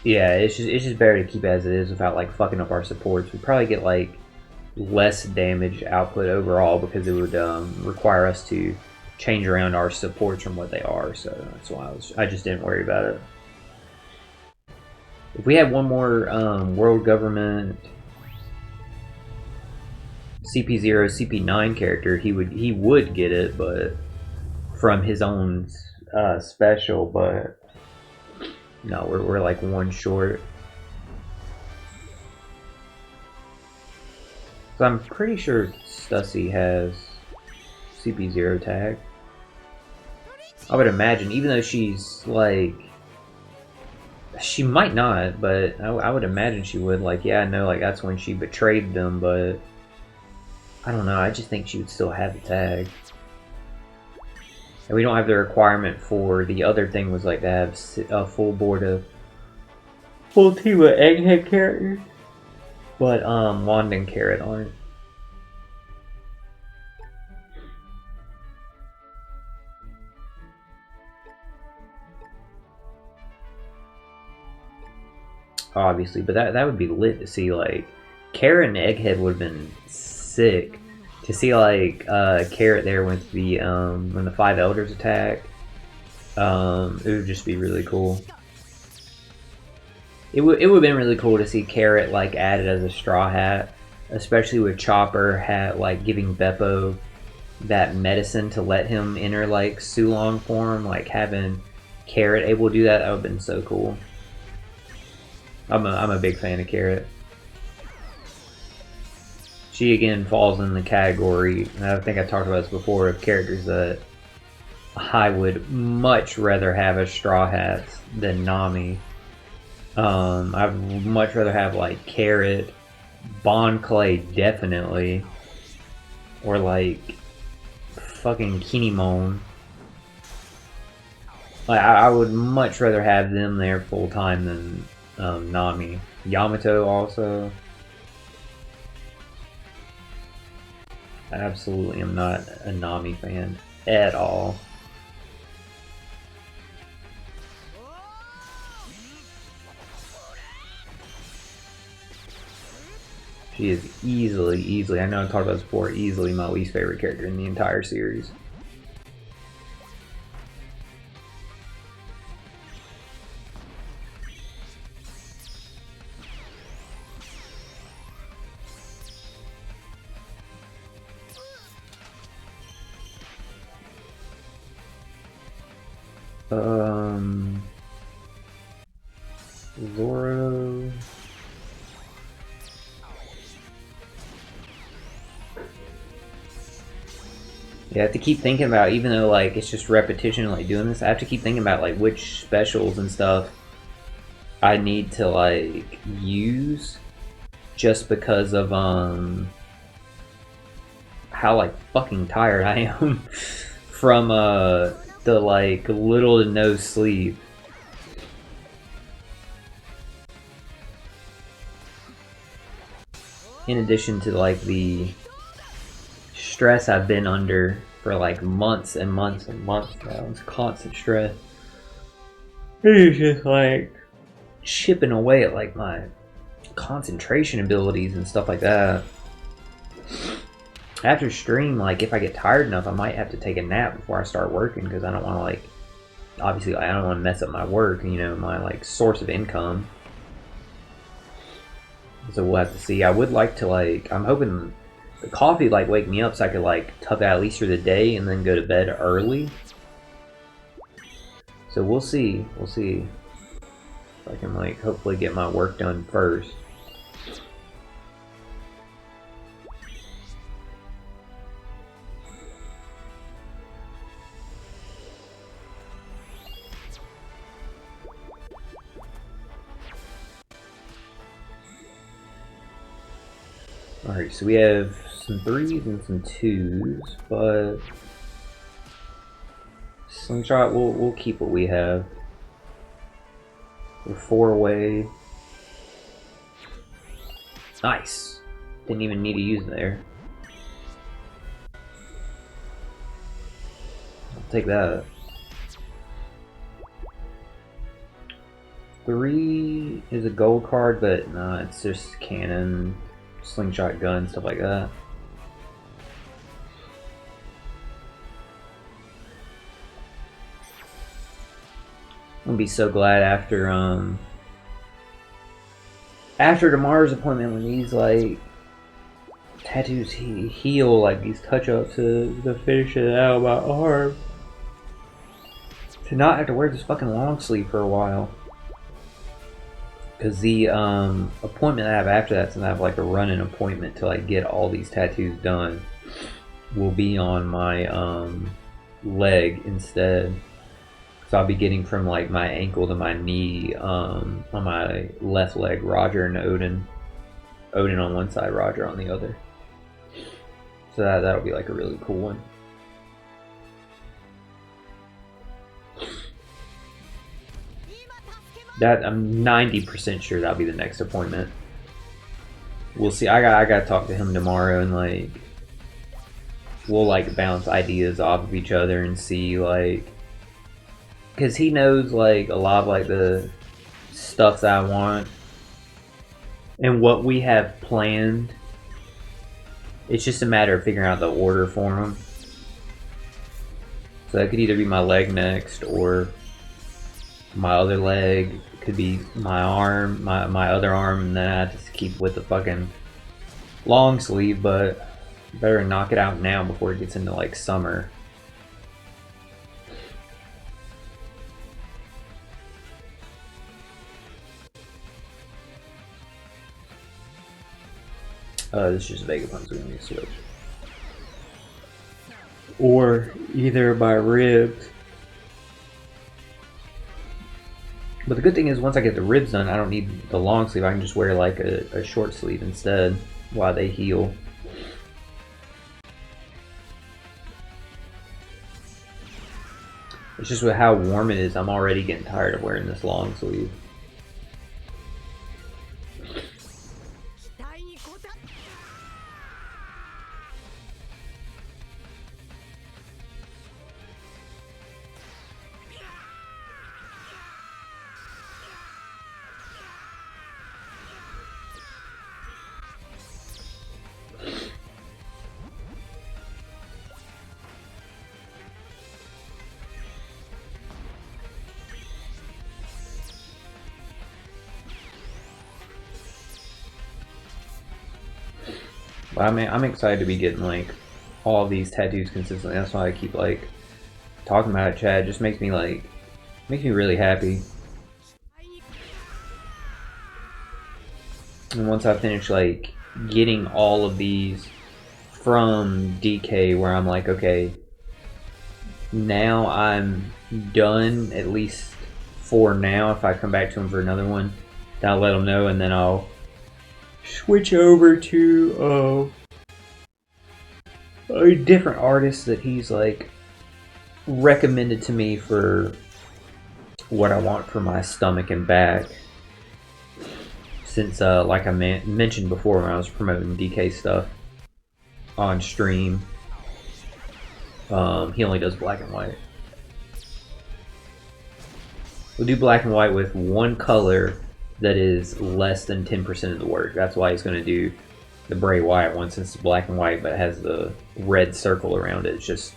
yeah, it's just better to keep it as it is without like fucking up our supports. We'd probably get like less damage output overall because it would require us to change around our supports from what they are. So that's why I just didn't worry about it. If we had one more world government CP0, CP9 character, he would get it, but from his own special. But no, we're like one short. So I'm pretty sure Stussy has CP0 tag. I would imagine, even though she's like, she might not, but I would imagine she would. Like, yeah, I know, like that's when she betrayed them, but I don't know, I just think she would still have the tag. And we don't have the requirement for the other thing was like to have a full board of full team of Egghead characters. But Wanda and Carrot aren't. Obviously, but that would be lit to see. Like, Carrot and Egghead would have been sick to see. Like Carrot there with the when the 5 elders attack. It would just be really cool. It would have been really cool to see Carrot like added as a Straw Hat, especially with Chopper hat like giving Beppo that medicine to let him enter like Sulong form. Like having Carrot able to do that, that would have been so cool. I'm a big fan of Carrot. She again falls in the category, and I think I talked about this before, of characters that I would much rather have as Straw Hats than Nami. I'd much rather have like Carrot, Bon Clay definitely, or like fucking Kinemon. Like I would much rather have them there full time than Nami. Yamato also. I absolutely am not a Nami fan at all. She is easily, I know I've talked about this before, easily my least favorite character in the entire series. Zoro. You have to keep thinking about, even though like it's just repetition, like doing this, I have to keep thinking about like which specials and stuff I need to like use, just because of how like fucking tired I am from the like little to no sleep. In addition to like the stress I've been under for like months and months and months now. It's constant stress. It's just like chipping away at like my concentration abilities and stuff like that. After stream, like if I get tired enough, I might have to take a nap before I start working, because I don't want to like, obviously I don't want to mess up my work, you know, my like source of income. So we'll have to see. I would like to like, I'm hoping the coffee like wake me up so I could like tough out at least through the day and then go to bed early. So we'll see. We'll see if I can like hopefully get my work done first. Alright, so we have some 3s and some 2s, but slingshot, we'll keep what we have. We're 4 away. Nice. Didn't even need to use it there. I'll take that. 3 is a gold card, but nah, it's just cannon, slingshot gun, stuff like that. I'm gonna be so glad after tomorrow's appointment, when these like tattoos heal, like these touch-ups to finish it out my arm, to not have to wear this fucking long sleeve for a while. Because the appointment I have after that, since I have like a run-in appointment to like get all these tattoos done, will be on my leg instead. So I'll be getting from like my ankle to my knee on my left leg, Roger and Odin. Odin on one side, Roger on the other. So that'll be like a really cool one. That I'm 90% sure that'll be the next appointment. We'll see. I gotta talk to him tomorrow, and like we'll like bounce ideas off of each other and see like, because he knows like a lot of like the stuff that I want and what we have planned. It's just a matter of figuring out the order for him. So that could either be my leg next, or my other leg. Could be my arm, my other arm, and then I just keep with the fucking long sleeve, but better knock it out now before it gets into like summer. This is just Vegapunk, so we need to switch. Or either by ribs. But the good thing is, once I get the ribs done, I don't need the long sleeve. I can just wear like a short sleeve instead while they heal. It's just with how warm it is, I'm already getting tired of wearing this long sleeve. But I'm excited to be getting like all of these tattoos consistently. That's why I keep like talking about it, Chad. It just makes me really happy. And once I finish like getting all of these from DK where I'm like, okay, now I'm done, at least for now. If I come back to him for another one, then I'll let him know, and then I'll switch over to a different artist that he's like recommended to me for what I want for my stomach and back. Since like I mentioned before when I was promoting DK stuff on stream, he only does black and white. We'll do black and white with one color that is less than 10% of the work. That's why he's going to do the Bray Wyatt one, since it's black and white but it has the red circle around it. It's just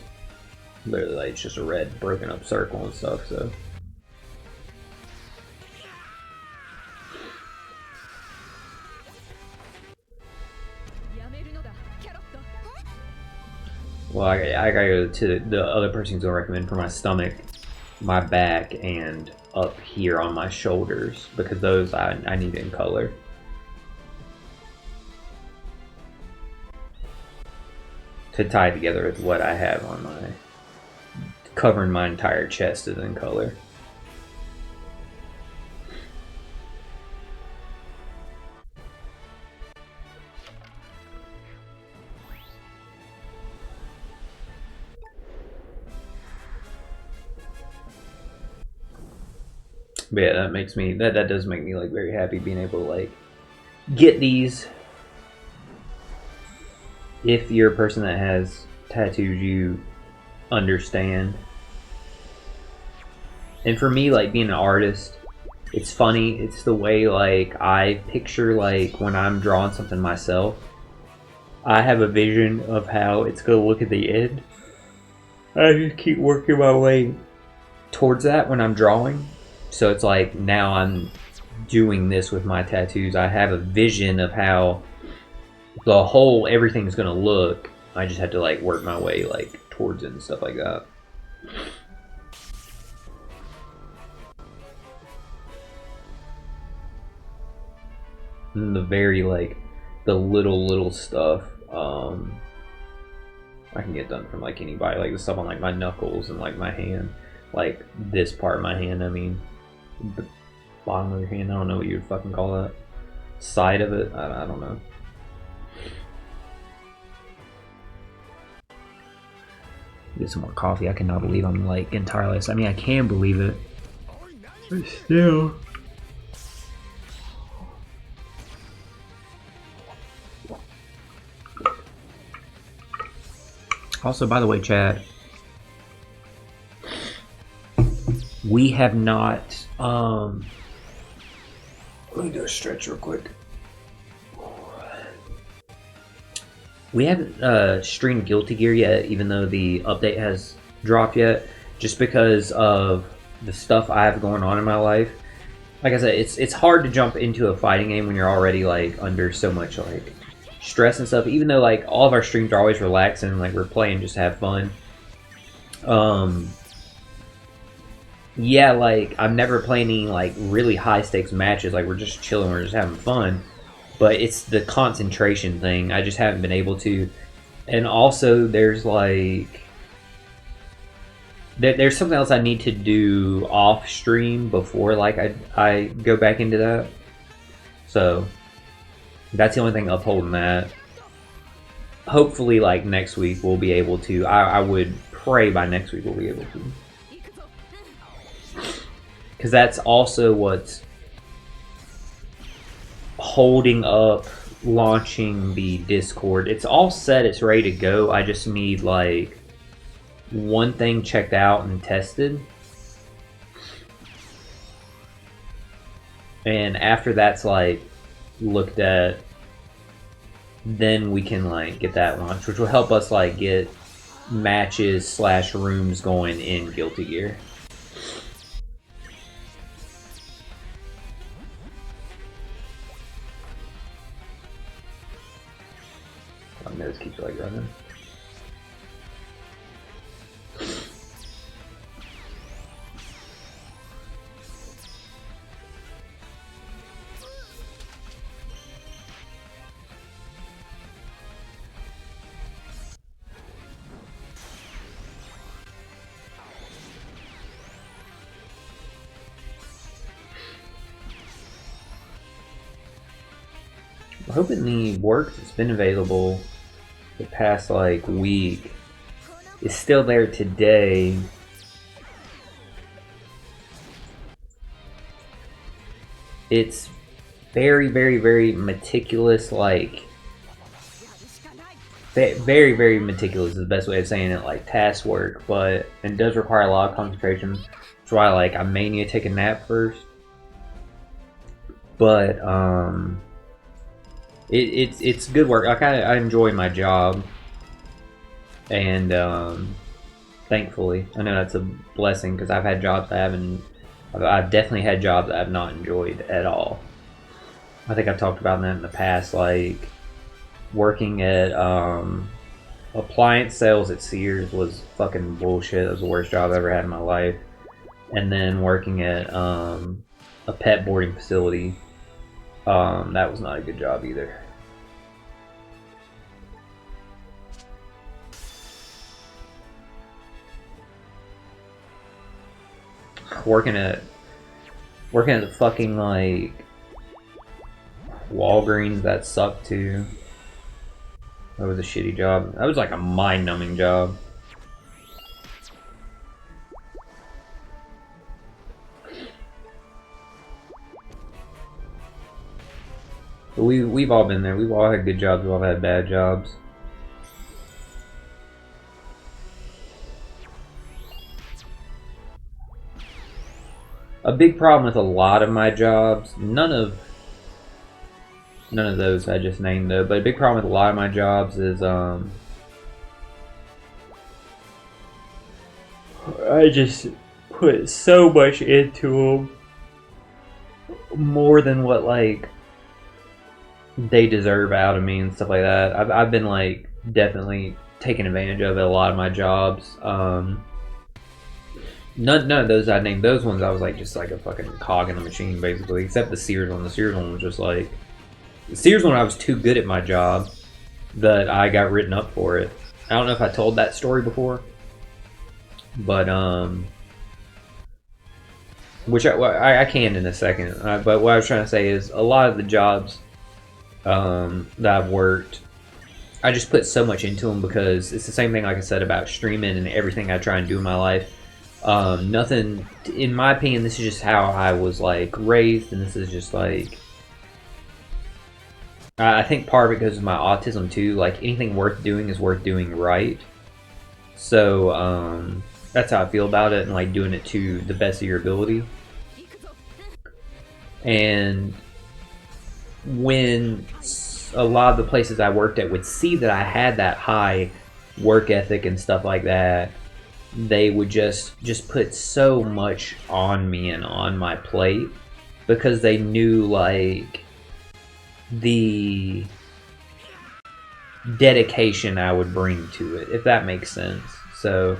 literally like, it's just a red broken up circle and stuff. So well, I gotta go to the other person who's gonna recommend for my stomach, my back, and up here on my shoulders, because those I need in color. To tie together with what I have on my, covering my entire chest is in color. But yeah, that makes me, that does make me like very happy being able to like get these. If you're a person that has tattoos, you understand. And for me, like being an artist, it's funny. It's the way like I picture like when I'm drawing something myself. I have a vision of how it's gonna look at the end. I just keep working my way towards that when I'm drawing. So it's like now I'm doing this with my tattoos. I have a vision of how the whole everything's gonna look. I just have to like work my way like towards it and stuff like that. And the very like the little stuff I can get done from like anybody, like the stuff on like my knuckles and like my hand, like this part of my hand, I mean the bottom of your hand, I don't know what you would fucking call that, side of it, I don't know. Get some more coffee. I cannot believe I'm like entirely, I mean I can believe it, but still. Also, by the way, Chad, we have not, let me do a stretch real quick. We haven't streamed Guilty Gear yet, even though the update has dropped yet, just because of the stuff I have going on in my life. Like I said, it's hard to jump into a fighting game when you're already like under so much like stress and stuff, even though like all of our streams are always relaxing and like we're playing just to have fun. Yeah, like I'm never playing any like really high stakes matches, like we're just chilling, we're just having fun, but it's the concentration thing. I just haven't been able to. And also there's like there's something else I need to do off stream before like I go back into that, so that's the only thing upholding that. Hopefully, like next week, we'll be able to. I would pray by next week we'll be able to. Because that's also what's holding up launching the Discord. It's all set, it's ready to go. I just need like one thing checked out and tested. And after that's like looked at, then we can like get that launched, which will help us like get matches / rooms going in Guilty Gear. My nose keeps like running. I'm hoping the work that's been available the past like week is still there today. It's very, very, very meticulous, like very, very meticulous is the best way of saying it, like task work, but it does require a lot of concentration. That's why like I may need to take a nap first. But it's good work. Like I enjoy my job, and thankfully, I know that's a blessing because I've had jobs I haven't. I've definitely had jobs I've not enjoyed at all. I think I've talked about that in the past, like working at appliance sales at Sears was fucking bullshit. It was the worst job I've ever had in my life. And then working at a pet boarding facility, that was not a good job either. Working at the fucking like Walgreens, that sucked too. That was a shitty job. That was like a mind-numbing job. But we've all been there. We've all had good jobs. We've all had bad jobs. A big problem with a lot of my jobs, none of those I just named though, but a big problem with a lot of my jobs is I just put so much into them, more than what like they deserve out of me and stuff like that. I've been like definitely taking advantage of it, a lot of my jobs. None of those I named. Those ones I was like just like a fucking cog in the machine basically, except the Sears one. The Sears one was just like, the Sears one I was too good at my job that I got written up for it. I don't know if I told that story before, but which I can in a second. But what I was trying to say is a lot of the jobs that I've worked, I just put so much into them because it's the same thing like I said about streaming and everything I try and do in my life. Nothing, in my opinion, this is just how I was like raised, and this is just like, I think part of it goes with my autism too. Like anything worth doing is worth doing right. So that's how I feel about it, and like doing it to the best of your ability. And when a lot of the places I worked at would see that I had that high work ethic and stuff like that, they would just put so much on me and on my plate because they knew like the dedication I would bring to it, if that makes sense. So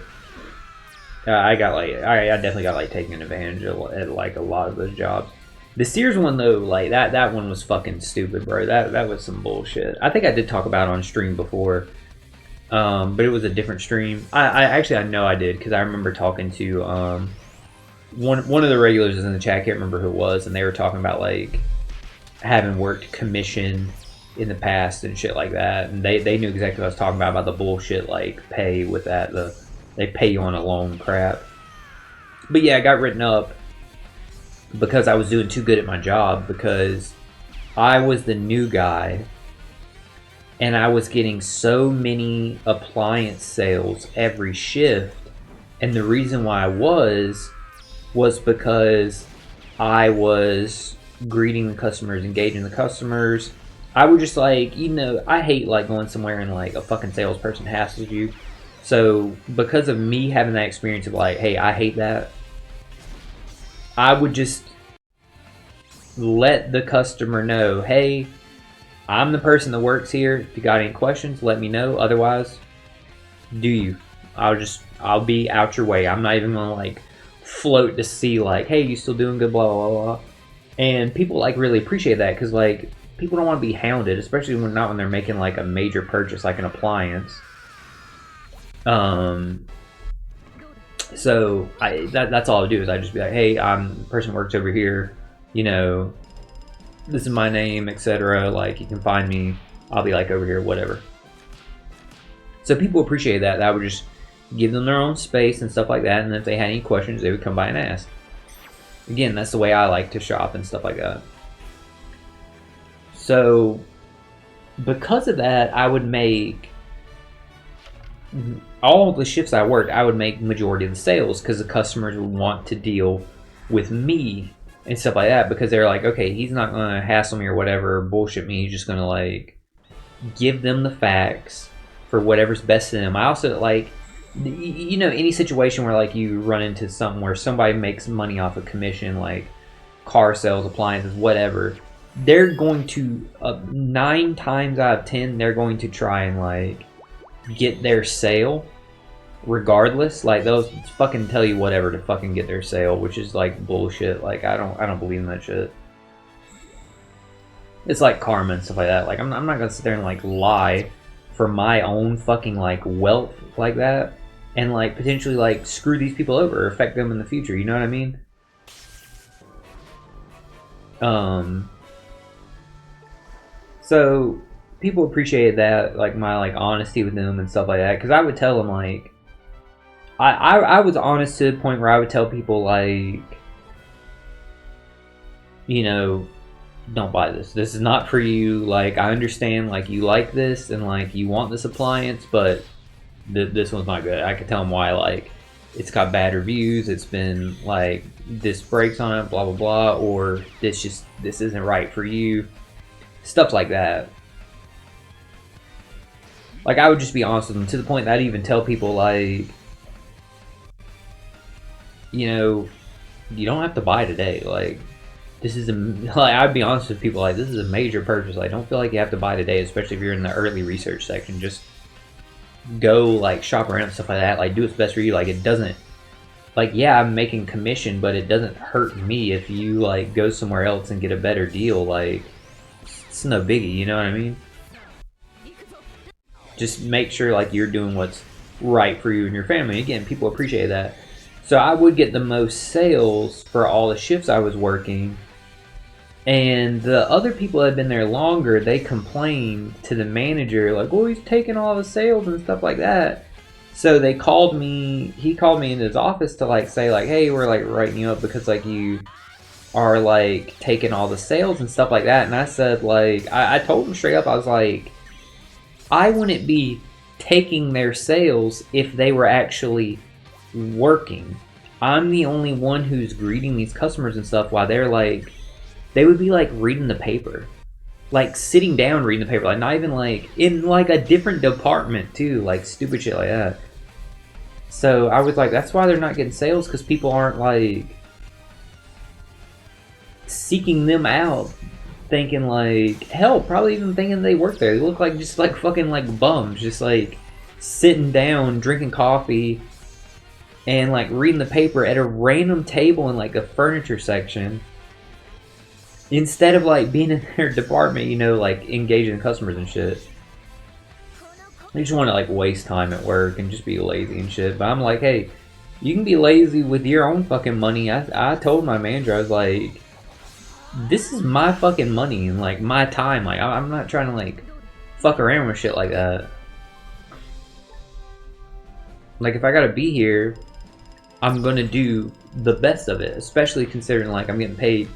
I got like I definitely got like taken advantage of at like a lot of those jobs. The Sears one though, like that one was fucking stupid, bro. That was some bullshit. I think I did talk about it on stream before. But it was a different stream. I actually I know I did because I remember talking to one of the regulars in the chat. I can't remember who it was, and they were talking about like having worked commission in the past and shit like that, and they knew exactly what I was talking about the bullshit like pay with that. They pay you on a loan crap. But yeah, I got written up because I was doing too good at my job, because I was the new guy. And I was getting so many appliance sales every shift. And the reason why I was because I was greeting the customers, engaging the customers. I would just like, you know, I hate like going somewhere and like a fucking salesperson hassles you. So because of me having that experience of like, hey, I hate that, I would just let the customer know, hey, I'm the person that works here. If you got any questions, let me know. Otherwise, do you. I'll be out your way. I'm not even gonna like float to see like, hey, you still doing good, blah, blah, blah. And people like really appreciate that because like people don't want to be hounded, especially when they're making like a major purchase like an appliance. So that's all I do is I just be like, hey, I'm the person who works over here, you know, this is my name, etc. Like, you can find me. I'll be like over here, whatever. So people appreciate that. I would just give them their own space and stuff like that. And if they had any questions, they would come by and ask. Again, that's the way I like to shop and stuff like that. So because of that, I would make all the shifts I worked, I would make the majority of the sales because the customers would want to deal with me and stuff like that, because they're like, okay, he's not gonna hassle me or whatever, or bullshit me. He's just gonna like give them the facts for whatever's best to them. I also like, you know, any situation where like you run into something where somebody makes money off of commission, like car sales, appliances, whatever, they're going to 9 times out of 10 they're going to try and like get their sale regardless. Like, those fucking tell you whatever to fucking get their sale, which is like bullshit. Like, I don't believe in that shit. It's like karma and stuff like that. Like, I'm not gonna sit there and like lie for my own fucking like wealth like that and like potentially like screw these people over or affect them in the future, you know what I mean? So people appreciated that, like my like honesty with them and stuff like that, because I would tell them like I was honest to the point where I would tell people like, you know, don't buy this. This is not for you. Like, I understand like you like this and like you want this appliance, but this one's not good. I could tell them why. Like, it's got bad reviews. It's been like this breaks on it, blah blah blah, or this isn't right for you. Stuff like that. Like, I would just be honest with them to the point that I'd even tell people like, you know, you don't have to buy today. Like, this is like, I'd be honest with people like, this is a major purchase. Like, don't feel like you have to buy today, especially if you're in the early research section. Just go like shop around and stuff like that. Like, do what's best for you. Like, it doesn't, like, yeah, I'm making commission, but it doesn't hurt me if you like go somewhere else and get a better deal. Like, it's no biggie, you know what I mean? Just make sure like you're doing what's right for you and your family. Again, people appreciate that. So I would get the most sales for all the shifts I was working. And the other people that had been there longer, they complained to the manager, like, oh, he's taking all the sales and stuff like that. So they called me, he called me into his office to like say like, hey, we're like writing you up because like you are like taking all the sales and stuff like that. And I said like, I told him straight up, I was like, I wouldn't be taking their sales if they were actually working. I'm the only one who's greeting these customers and stuff while they're like, they would be like reading the paper, like sitting down reading the paper, like not even like in like a different department too, like stupid shit like that. So I was like, that's why they're not getting sales, because people aren't like seeking them out, thinking like, hell, probably even thinking they work there. They look like just like fucking like bums, just like sitting down, drinking coffee, and like reading the paper at a random table in like a furniture section, instead of like being in their department, you know, like engaging customers and shit. They just want to like waste time at work and just be lazy and shit. But I'm like, hey, you can be lazy with your own fucking money. I told my manager, I was like, this is my fucking money and like my time. Like, I'm not trying to like fuck around with shit like that. Like, if I gotta be here, I'm gonna do the best of it, especially considering like I'm getting paid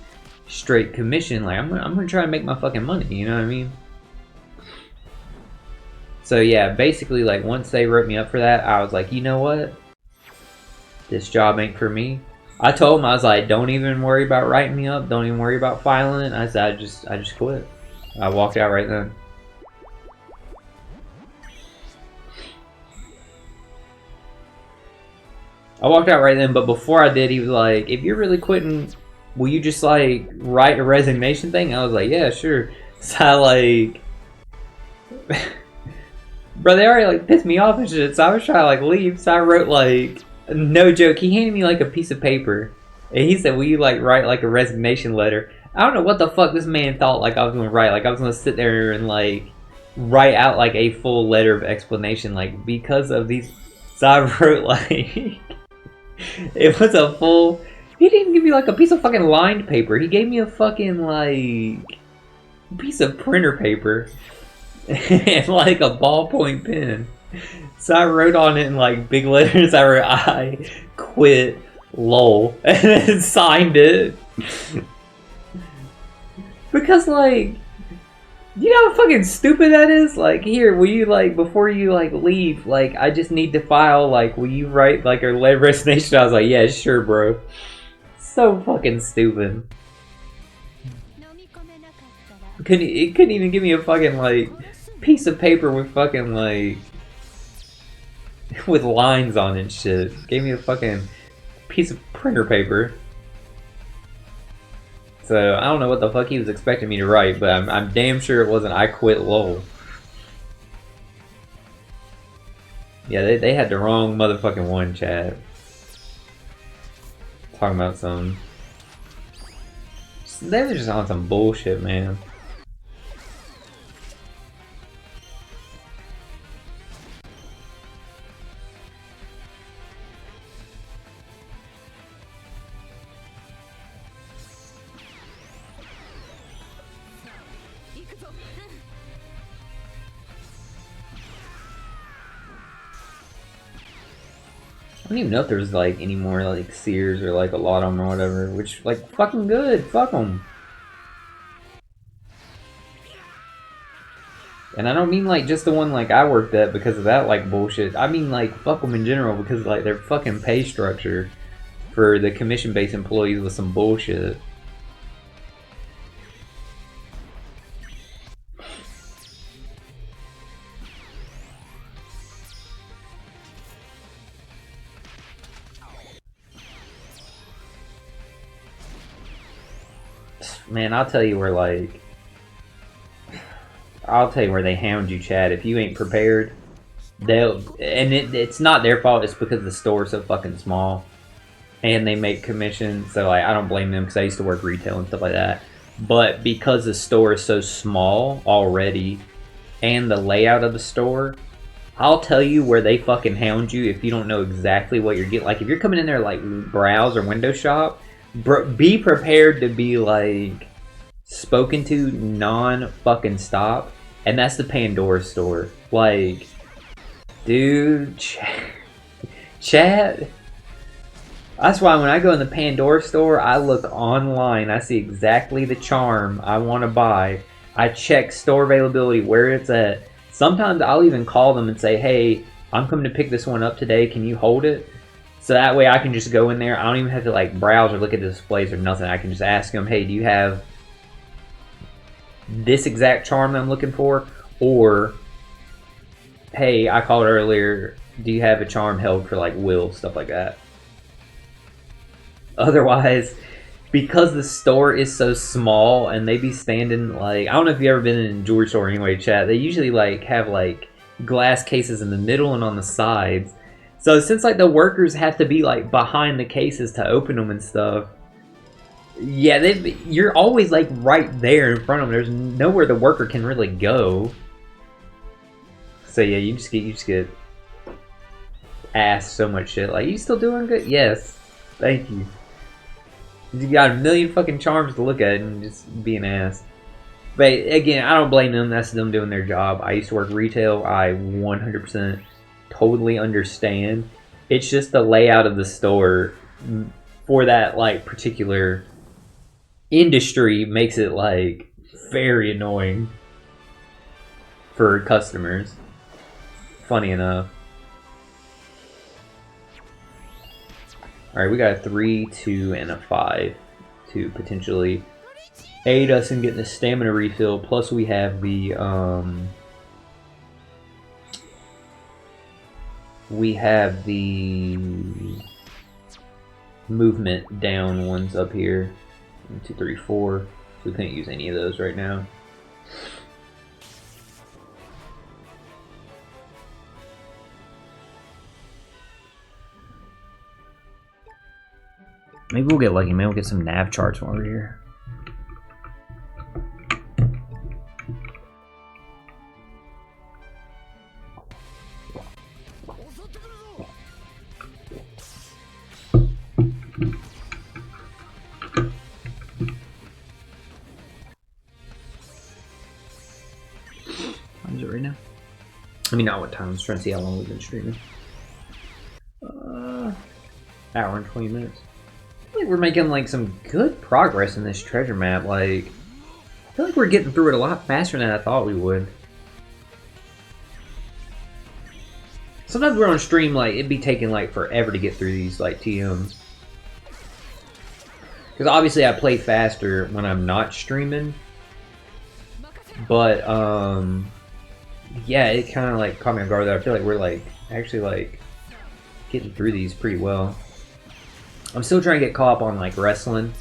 straight commission. Like, I'm gonna try and make my fucking money, you know what I mean? So yeah, basically like once they wrote me up for that, I was like, you know what? This job ain't for me. I told them, I was like, don't even worry about writing me up. Don't even worry about filing it. I said, I just quit. I walked out right then. I walked out right then, but before I did, he was like, if you're really quitting, will you just like write a resignation thing? I was like, yeah, sure. So I like, bro, they already like pissed me off and shit. So I was trying to like leave. So I wrote like, no joke, he handed me like a piece of paper and he said, will you like write like a resignation letter? I don't know what the fuck this man thought like I was gonna write. Like I was gonna sit there and like write out like a full letter of explanation, like because of these. So I wrote like, it was a full He didn't even give me like a piece of fucking lined paper. He gave me a fucking like piece of printer paper and like a ballpoint pen. So I wrote on it in like big letters. I wrote "I quit, lol," and then signed it. Because like, you know how fucking stupid that is? Like, here, will you, like, before you, like, leave, like, I just need to file, like, will you write, like, a letter of resignation? I was like, yeah, sure, bro. So fucking stupid. It couldn't even give me a fucking, like, piece of paper with fucking, like, with lines on it and shit. Gave me a fucking piece of printer paper. So, I don't know what the fuck he was expecting me to write, but I'm damn sure it wasn't "I quit, lol." Yeah, they had the wrong motherfucking one, chat. Talking about some... They were just on some bullshit, man. I don't even know if there's like any more like Sears or like a lot of them or whatever, which like fucking good, fuck them. And I don't mean like just the one like I worked at because of that like bullshit. I mean like fuck them in general because like their fucking pay structure for the commission-based employees was some bullshit. Man, I'll tell you where like... I'll tell you where they hound you, Chad. If you ain't prepared, they'll... And it's not their fault, it's because the store's so fucking small. And they make commission, so like, I don't blame them because I used to work retail and stuff like that. But because the store is so small already, and the layout of the store, I'll tell you where they fucking hound you if you don't know exactly what you're getting. Like, if you're coming in there like browse or window shop, be prepared to be like spoken to non-fucking stop, and that's the Pandora store. Like, dude, chat. That's why when I go in the Pandora store, I look online. I see exactly the charm I want to buy. I check store availability, where it's at. Sometimes I'll even call them and say, hey, I'm coming to pick this one up today. Can you hold it? So that way I can just go in there. I don't even have to like browse or look at the displays or nothing. I can just ask them, hey, do you have this exact charm that I'm looking for? Or, hey, I called earlier. Do you have a charm held for like will, stuff like that? Otherwise, because the store is so small and they be standing like, I don't know if you've ever been in a jewelry store anyway, chat. They usually like have like glass cases in the middle and on the sides. So since like the workers have to be like behind the cases to open them and stuff, yeah, you're always like right there in front of them. There's nowhere the worker can really go. So yeah, you just get asked so much shit. Like, you still doing good? Yes, thank you. You got a million fucking charms to look at and just being asked. But again, I don't blame them. That's them doing their job. I used to work retail. I 100% totally understand. It's just the layout of the store for that like particular industry makes it like very annoying for customers. Funny enough. Alright, we got a 3, 2, and a 5 to potentially aid us in getting the stamina refill. Plus we have the movement down ones up here. 1, 2, 3, 4. So we can't use any of those right now. Maybe we'll get lucky. Maybe we'll get some nav charts while we're here. it right now? I mean, not what time. I'm just trying to see how long we've been streaming. Hour and 20 minutes. I feel like we're making like some good progress in this treasure map. Like, I feel like we're getting through it a lot faster than I thought we would. Sometimes we're on stream, like, it'd be taking like forever to get through these like TMs. Because obviously I play faster when I'm not streaming. But, yeah, it kind of like caught me on guard there. I feel like we're like, actually like, getting through these pretty well. I'm still trying to get caught up on like wrestling.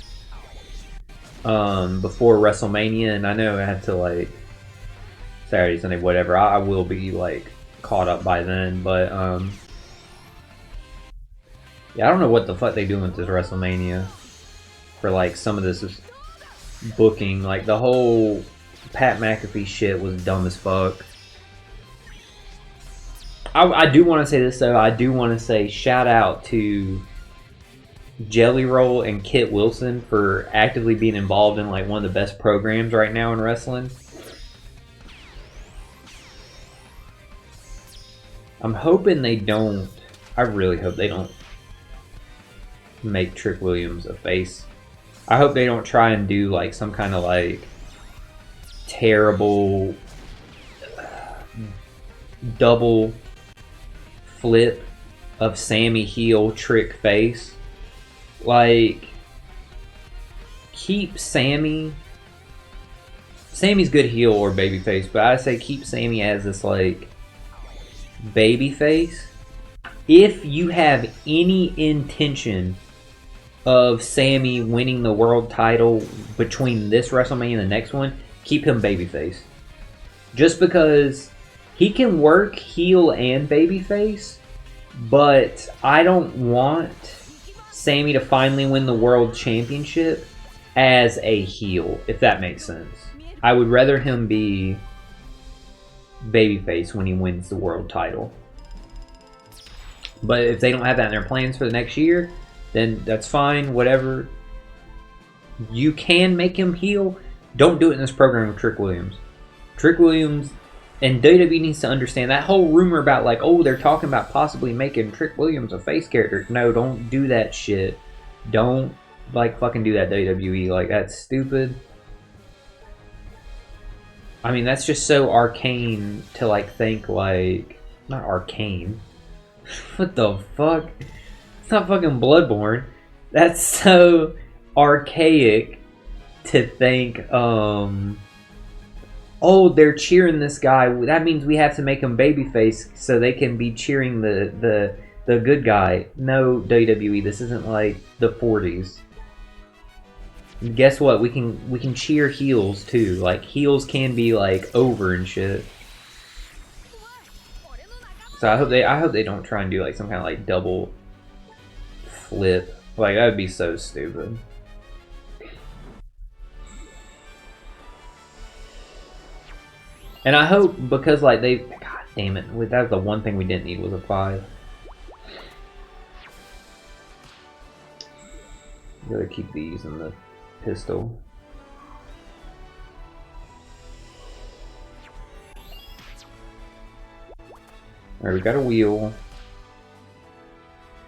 Before WrestleMania, and I know I had to like, Saturday, Sunday, whatever. I will be like, caught up by then, but yeah, I don't know what the fuck they doing with this WrestleMania for like some of this is booking. Like the whole Pat McAfee shit was dumb as fuck. I do want to say this though. I do want to say shout out to Jelly Roll and Kit Wilson for actively being involved in like one of the best programs right now in wrestling. I'm hoping they don't. I really hope they don't make Trick Williams a face. I hope they don't try and do like some kind of like terrible double flip of Sammy heel Trick face. Like, keep Sammy. Sammy's good heel or babyface, but I say keep Sammy as this like babyface. If you have any intention of Sammy winning the world title between this WrestleMania and the next one, keep him babyface. Just because he can work heel and babyface, but I don't want Sammy to finally win the world championship as a heel, if that makes sense. I would rather him be babyface when he wins the world title. But if they don't have that in their plans for the next year, then that's fine, whatever. You can make him heel. Don't do it in this program with Trick Williams. Trick Williams, and WWE needs to understand that whole rumor about like, oh, they're talking about possibly making Trick Williams a face character. No, don't do that shit. Don't like fucking do that, WWE. Like, that's stupid. I mean, that's just so arcane to like think like, not arcane. What the fuck? It's not fucking Bloodborne. That's so archaic to think, oh, they're cheering this guy. That means we have to make him babyface so they can be cheering the good guy. No, WWE, this isn't like the 40s. And guess what? We can cheer heels too. Like, heels can be like over and shit. So I hope they don't try and do like some kind of like double flip. Like, that would be so stupid. And I hope, because like they, god damn it, that was the one thing we didn't need was a 5. Gotta keep these in the pistol. Alright, we got a wheel.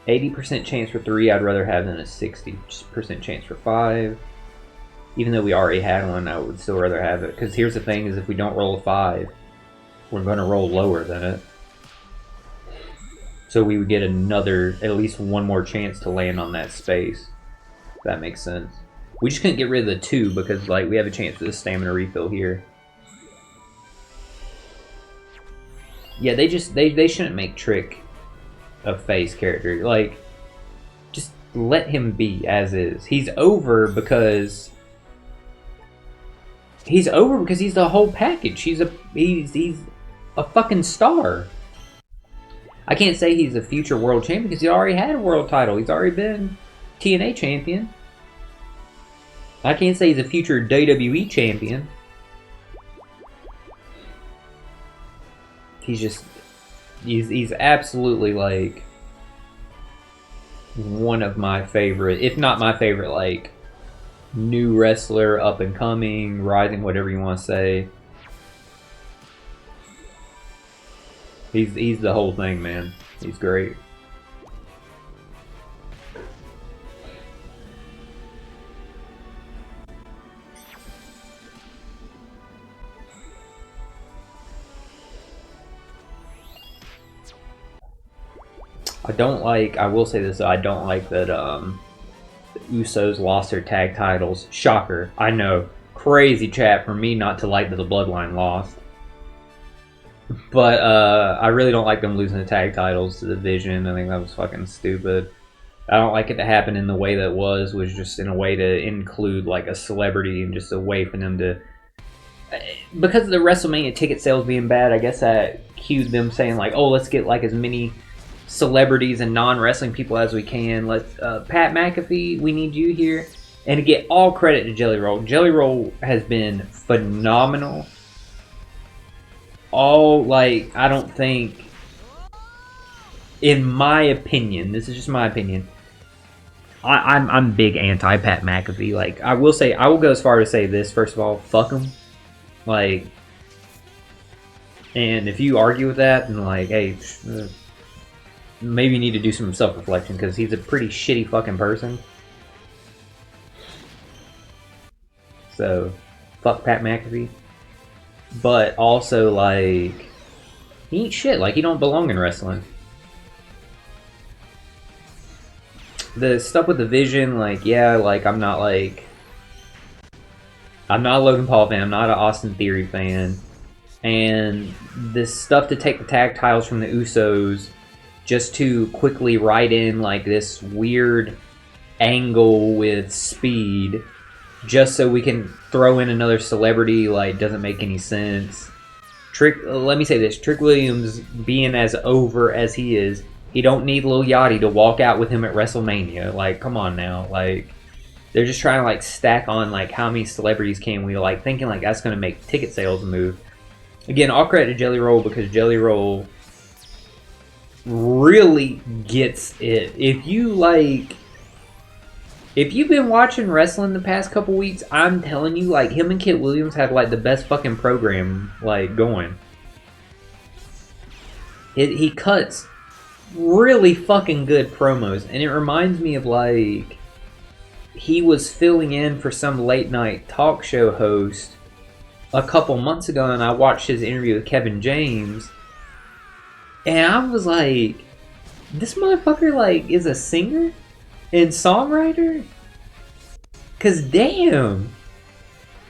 80% chance for 3 I'd rather have than a 60% chance for 5. Even though we already had one, I would still rather have it. Because here's the thing, is if we don't roll a 5, we're going to roll lower than it. So we would get another, at least one more chance to land on that space. If that makes sense. We just couldn't get rid of the 2 because like we have a chance for the stamina refill here. Yeah, they shouldn't make Trick a face character. Like, just let him be as is. He's over because he's the whole package. He's a fucking star. I can't say he's a future world champion because he already had a world title. He's already been TNA champion. I can't say he's a future WWE champion. He's absolutely like one of my favorite, if not my favorite, like new wrestler, up and coming, rising, whatever you want to say. He's the whole thing, man. He's great. I will say this, I don't like that the Usos lost their tag titles. Shocker. I know. Crazy chat for me not to like that the Bloodline lost. But I really don't like them losing the tag titles to the Vision. I think that was fucking stupid. I don't like it to happen in the way that was just in a way to include like a celebrity and just a way for them to... Because of the WrestleMania ticket sales being bad, I guess that cued them saying like, oh, let's get like as many celebrities and non-wrestling people as we can. Let's Pat McAfee, we need you here. And to get all credit to Jelly Roll. Jelly Roll has been phenomenal. I don't think, in my opinion, this is just my opinion, I'm big anti Pat McAfee. Like, I will go as far as to say this. First of all, fuck him. Like, and if you argue with that, then like, hey, maybe you need to do some self-reflection because he's a pretty shitty fucking person. So, fuck Pat McAfee. But also, like, he ain't shit. Like, he don't belong in wrestling. The stuff with the Vision, like, yeah, like, I'm not a Logan Paul fan. I'm not an Austin Theory fan. And this stuff to take the tag titles from the Usos just to quickly write in, like, this weird angle with Speed just so we can throw in another celebrity, like, doesn't make any sense. Let me say this. Trick Williams, being as over as he is, he don't need Lil Yachty to walk out with him at WrestleMania. Like, come on now. Like, they're just trying to, like, stack on, like, how many celebrities can we, like, thinking, like, that's going to make ticket sales move. Again, all credit to Jelly Roll because Jelly Roll really gets it. If you've been watching wrestling the past couple weeks, I'm telling you, like, him and Kit Williams have, like, the best fucking program, like, going. He cuts really fucking good promos, and it reminds me of, like, he was filling in for some late-night talk show host a couple months ago, and I watched his interview with Kevin James, and I was like, this motherfucker, like, is a singer? And songwriter? Cause damn,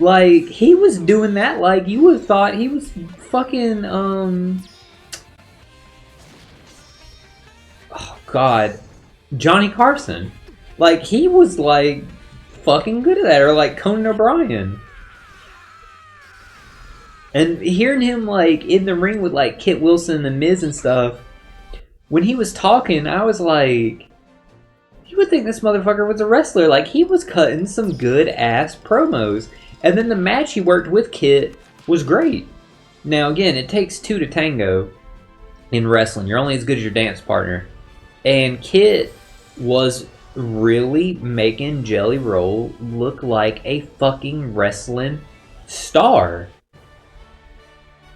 like, he was doing that, like, you would have thought he was fucking oh god, Johnny Carson. Like, he was like fucking good at that, or like Conan O'Brien. And hearing him like in the ring with like Kit Wilson and the Miz and stuff, when he was talking, I was like, you would think this motherfucker was a wrestler. Like, he was cutting some good-ass promos. And then the match he worked with Kit was great. Now, again, it takes two to tango in wrestling. You're only as good as your dance partner. And Kit was really making Jelly Roll look like a fucking wrestling star.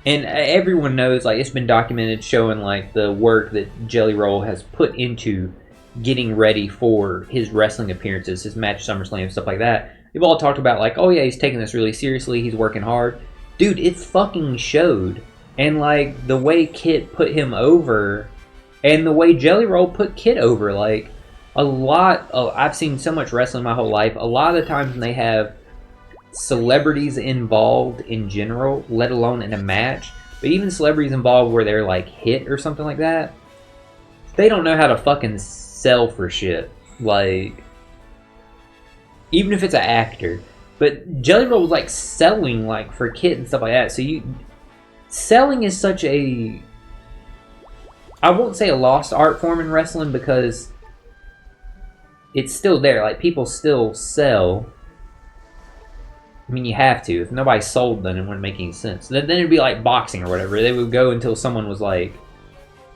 And everyone knows, like, it's been documented showing, like, the work that Jelly Roll has put into getting ready for his wrestling appearances, his match SummerSlam, stuff like that. They've all talked about, like, oh yeah, he's taking this really seriously, he's working hard. Dude, it fucking showed. And, like, the way Kit put him over, and the way Jelly Roll put Kit over, like, I've seen so much wrestling my whole life, a lot of the times when they have celebrities involved in general, let alone in a match, but even celebrities involved where they're, like, hit or something like that, they don't know how to fucking sell for shit. Like, even if it's an actor. But Jelly Roll was like selling like for Kit and stuff like that. So selling is such a, I won't say a lost art form in wrestling because it's still there. Like, people still sell. I mean, you have to. If nobody sold, then it wouldn't make any sense. Then it'd be like boxing or whatever. They would go until someone was like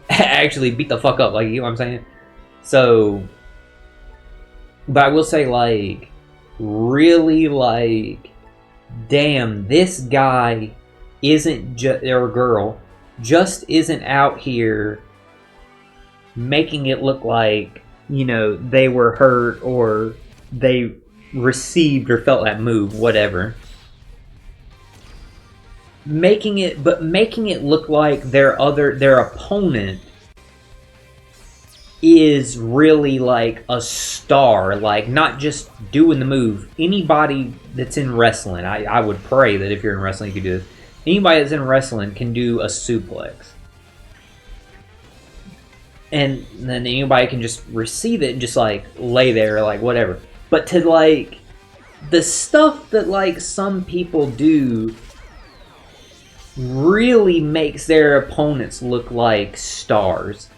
actually beat the fuck up. Like, you know what I'm saying? So, but I will say, like, really, like, damn, this guy isn't just, or girl, just isn't out here making it look like, you know, they were hurt or they received or felt that move, whatever. Making it look like their opponent is really like a star, like not just doing the move. Anybody that's in wrestling, I would pray that if you're in wrestling you could do this. Anybody that's in wrestling can do a suplex. And then anybody can just receive it and just like lay there like whatever. But to like the stuff that like some people do really makes their opponents look like stars.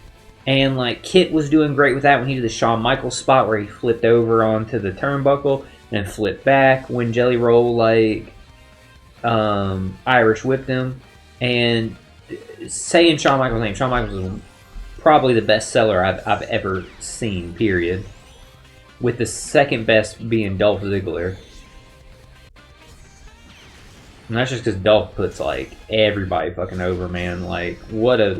And like Kit was doing great with that when he did the Shawn Michaels spot where he flipped over onto the turnbuckle and flipped back when Jelly Roll like Irish whipped him. And saying Shawn Michaels' name, Shawn Michaels is probably the best seller I've ever seen, period. With the second best being Dolph Ziggler. And that's just because Dolph puts like everybody fucking over, man. Like what a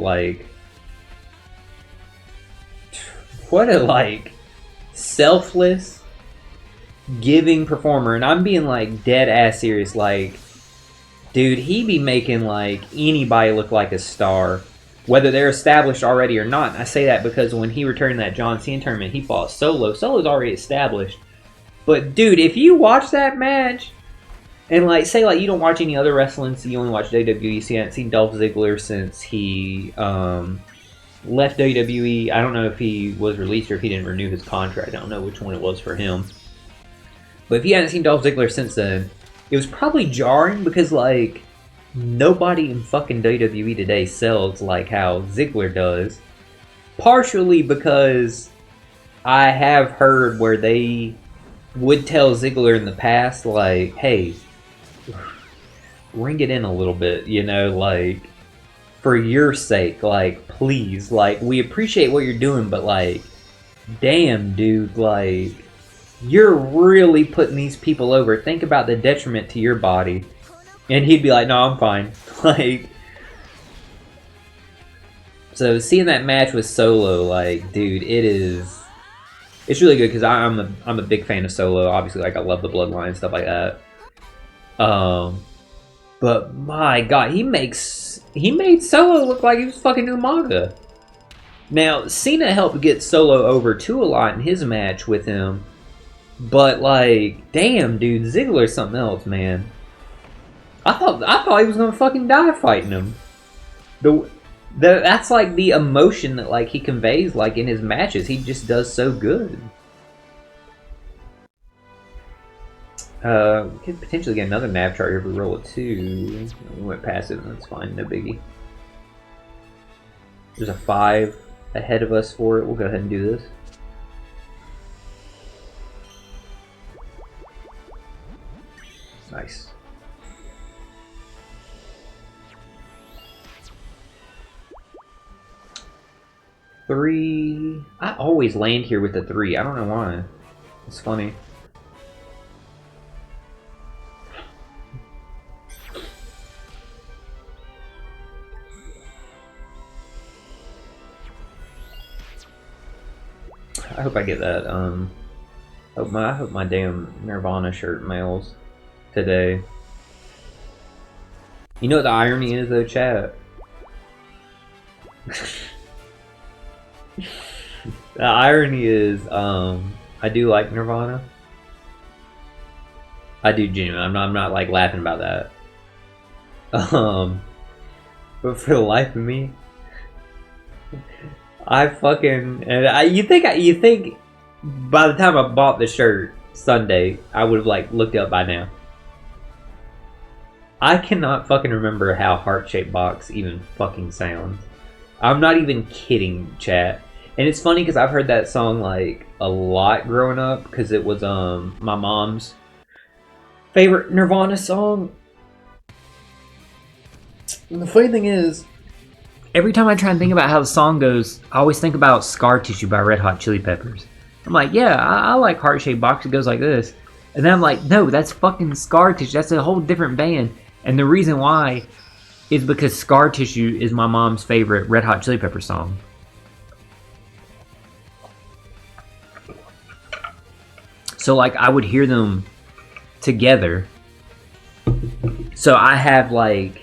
selfless, giving performer. And I'm being like dead ass serious. Like, dude, he be making like anybody look like a star, whether they're established already or not. And I say that because when he returned in that John Cena tournament, he fought Solo. Solo's already established. But dude, if you watch that match and like say like you don't watch any other wrestling, so you only watch WWE, so you haven't seen Dolph Ziggler since he left WWE. I don't know if he was released or if he didn't renew his contract. I don't know which one it was for him. But if you haven't seen Dolph Ziggler since then, it was probably jarring because like nobody in fucking WWE today sells like how Ziggler does. Partially because I have heard where they would tell Ziggler in the past like, hey, ring it in a little bit, you know, like for your sake, like please, like we appreciate what you're doing, but like damn dude, like you're really putting these people over. Think about the detriment to your body. And he'd be like, no, I'm fine. Like, so seeing that match with Solo, like, dude, it's really good because I'm a big fan of Solo. Obviously, like I love the Bloodline and stuff like that. But my God, he made Solo look like he was fucking Umaga. Now, Cena helped get Solo over too a lot in his match with him. But like, damn, dude, Ziggler's something else, man. I thought he was gonna fucking die fighting him. That's like the emotion that like he conveys like in his matches. He just does so good. We could potentially get another nav chart here if we roll a 2. We went past it, that's fine, no biggie. There's a 5 ahead of us for it. We'll go ahead and do this. Nice. Three. I always land here with the 3. I don't know why. It's funny. I hope I get that. I hope my damn Nirvana shirt mails today. You know what the irony is though, chat? The irony is, I do like Nirvana. I do genuinely. I'm not like laughing about that. But for the life of me, you think by the time I bought the shirt Sunday, I would have like looked up by now. I cannot fucking remember how Heart-Shaped Box even fucking sounds. I'm not even kidding, chat. And it's funny because I've heard that song like a lot growing up because it was my mom's favorite Nirvana song. And the funny thing is, every time I try and think about how the song goes, I always think about Scar Tissue by Red Hot Chili Peppers. I'm like, yeah, I like Heart-Shaped Box. It goes like this. And then I'm like, no, that's fucking Scar Tissue. That's a whole different band. And the reason why is because Scar Tissue is my mom's favorite Red Hot Chili Pepper song. So like I would hear them together. So I have like,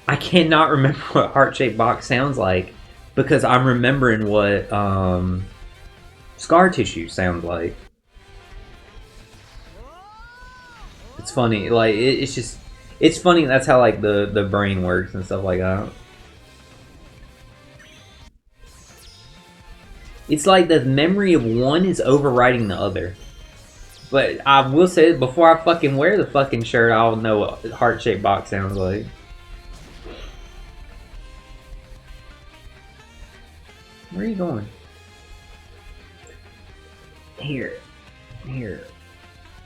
I cannot remember what Heart-Shaped Box sounds like because I'm remembering what Scar Tissue sounds like. It's funny, like it's just, it's funny. That's how like the brain works and stuff like that. It's like the memory of one is overriding the other. But I will say, before I fucking wear the fucking shirt, I'll know what Heart-Shaped Box sounds like. Where are you going? Here.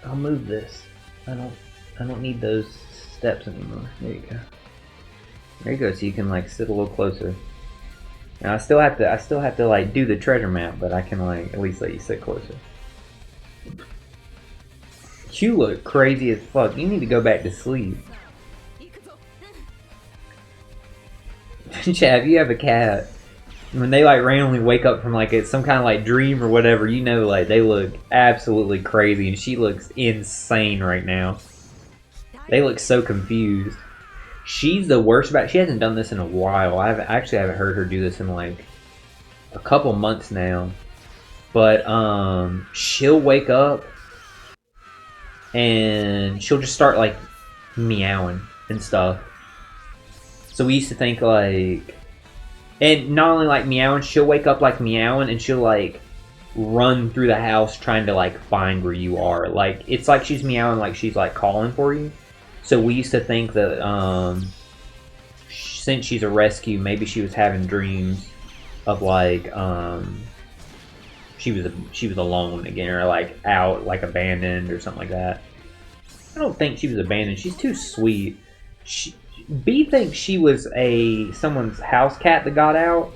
I'll move this. I don't need those steps anymore. There you go. There you go, so you can like sit a little closer. Now I still have to like do the treasure map, but I can like at least let you sit closer. You look crazy as fuck. You need to go back to sleep. Chad, you have a cat. When they like randomly wake up from like some kind of like dream or whatever, you know, like they look absolutely crazy, and she looks insane right now. They look so confused. She's the worst about. She hasn't done this in a while. I actually haven't heard her do this in like a couple months now. But she'll wake up and she'll just start like meowing and stuff. So we used to think like, and not only like meowing, she'll wake up like meowing and she'll like run through the house trying to like find where you are. Like it's like she's meowing like she's like calling for you. So we used to think that since she's a rescue, maybe she was having dreams of like she was alone again, or like out, like abandoned or something like that. I don't think she was abandoned. She's too sweet. B thinks she was someone's house cat that got out.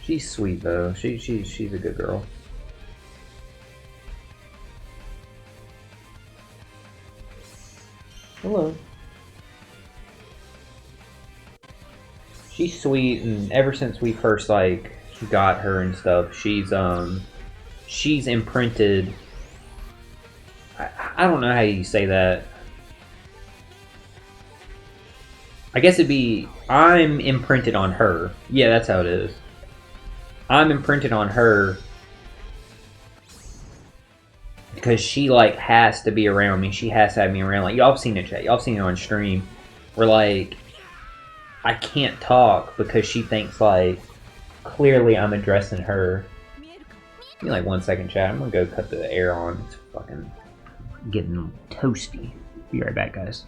She's sweet though. She's a good girl. Hello. She's sweet, and ever since we first like got her and stuff, she's imprinted. I don't know how you say that. I guess it'd be I'm imprinted on her. Yeah, that's how it is. I'm imprinted on her because she like has to be around me. She has to have me around. Like y'all have seen it, chat. Y'all have seen it on stream. Where like I can't talk because she thinks like clearly I'm addressing her. Give me like 1 second, chat. I'm gonna go cut the air on. It's fucking getting toasty. Be right back, guys.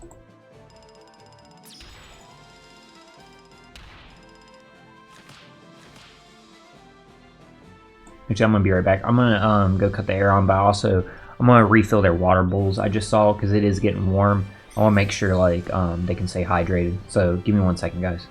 Actually, I'm gonna be right back. I'm gonna go cut the air on, but also I'm gonna refill their water bowls. I just saw because it is getting warm. I want to make sure like they can stay hydrated. So give me 1 second, guys.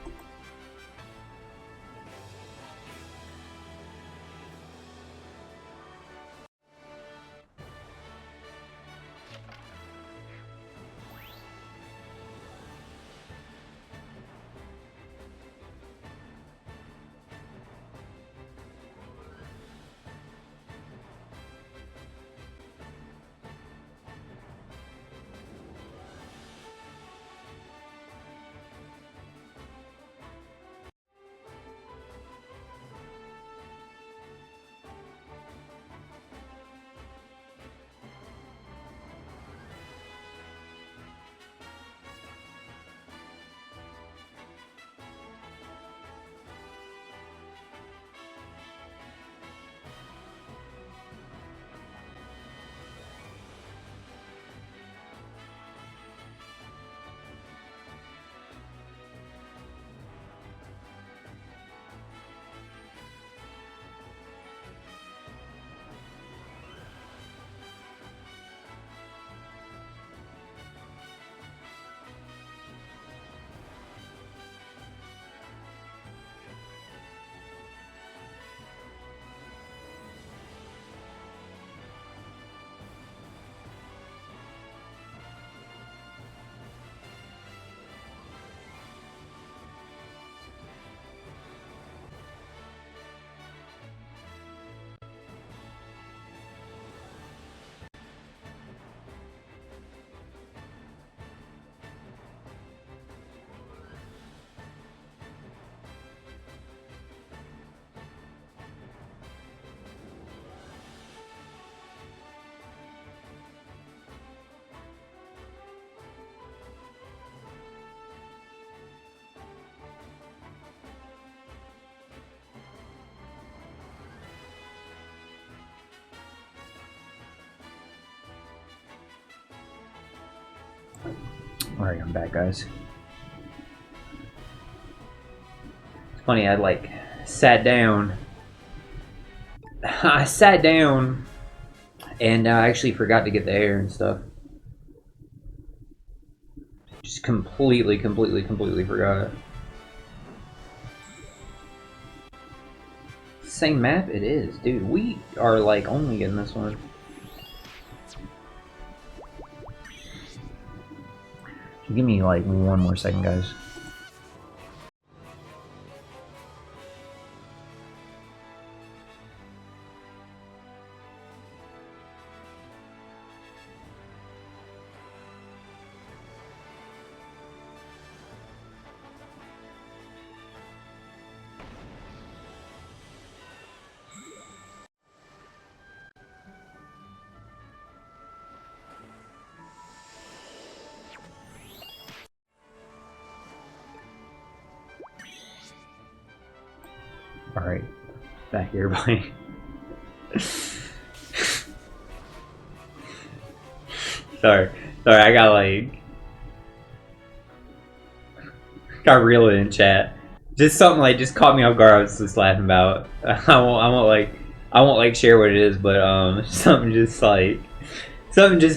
Alright, I'm back, guys. It's funny, I like sat down. I sat down and I actually forgot to get the air and stuff. Just completely forgot. Same map? It is. Dude, we are like only getting this one. Give me like one more second, guys. Alright, back here, everybody. Sorry, I got reeled in chat. Just something like just caught me off guard. I was just laughing about. I won't share what it is, but something just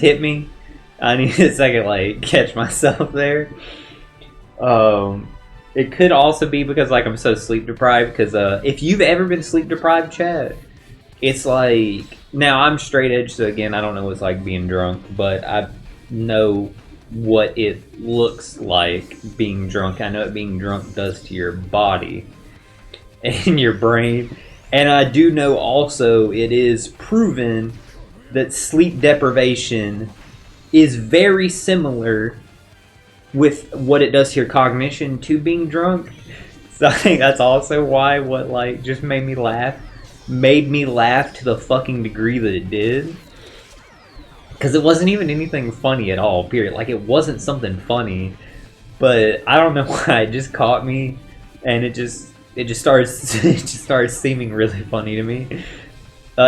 hit me. I need a second like catch myself there. It could also be because like I'm so sleep deprived. Because if you've ever been sleep deprived, chat, it's like now I'm straight edge. So again, I don't know what it's like being drunk, but I know what it looks like being drunk. I know what being drunk does to your body and your brain, and I do know also it is proven that sleep deprivation is very similar with what it does to your cognition to being drunk. So I think that's also why what like just made me laugh to the fucking degree that it did. Because it wasn't even anything funny at all, period. Like, it wasn't something funny, but I don't know why it just caught me, and it just started seeming really funny to me.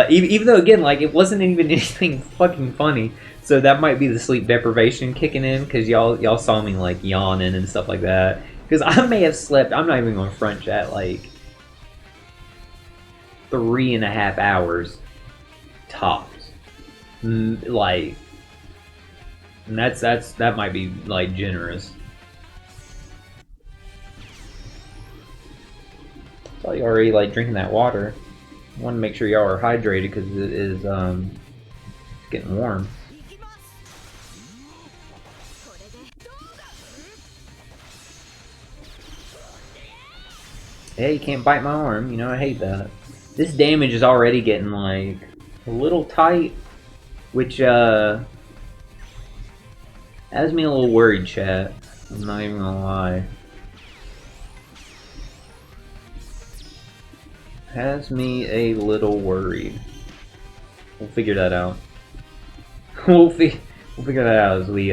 Even though, again, like, it wasn't even anything fucking funny. So that might be the sleep deprivation kicking in, because y'all saw me, like, yawning and stuff like that. Because I may have slept, I'm not even going to front chat, like, 3.5 hours tops. Like, and that might be like generous. Saw you already like drinking that water. I want to make sure y'all are hydrated because it is getting warm. Hey, you can't bite my arm. You know I hate that. This damage is already getting like a little tight. Which, has me a little worried, chat. I'm not even gonna lie. Has me a little worried. We'll figure that out. we'll figure that out as we,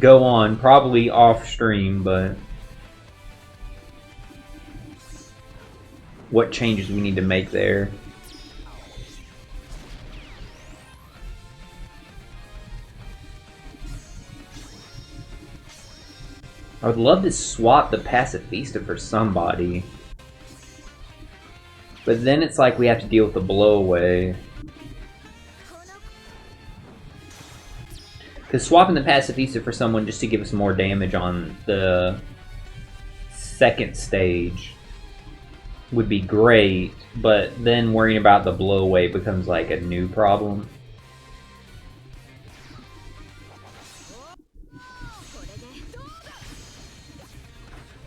go on. Probably off stream, but what changes we need to make there. I would love to swap the Pacifista for somebody. But then it's like we have to deal with the blowaway. Because swapping the Pacifista for someone just to give us more damage on the second stage would be great. But then worrying about the blowaway becomes like a new problem.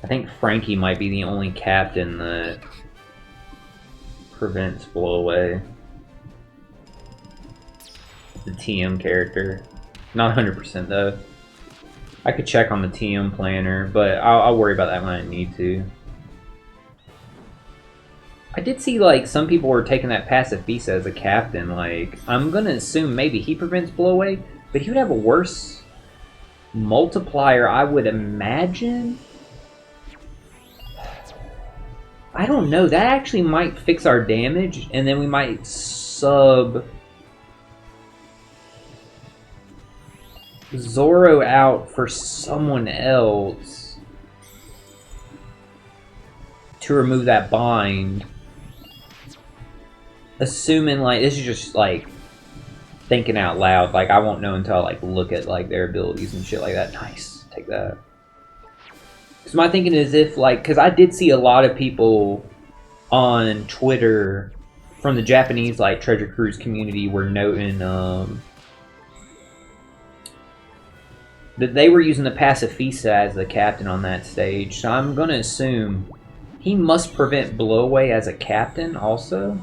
I think Frankie might be the only captain that prevents blowaway. The TM character. Not 100% though. I could check on the TM planner, but I'll worry about that when I need to. I did see like some people were taking that Pacifista as a captain. Like, I'm gonna assume maybe he prevents blowaway, but he would have a worse multiplier, I would imagine. I don't know, that actually might fix our damage, and then we might sub... Zoro out for someone else to remove that bind. Assuming, like, this is just, like, thinking out loud. Like, I won't know until I, like, look at, like, their abilities and shit like that. Nice. Take that. Because my thinking is if, like, because I did see a lot of people on Twitter from the Japanese, like, Treasure Cruise community were noting, that they were using the Pacifista as the captain on that stage. So I'm going to assume he must prevent blowaway as a captain also.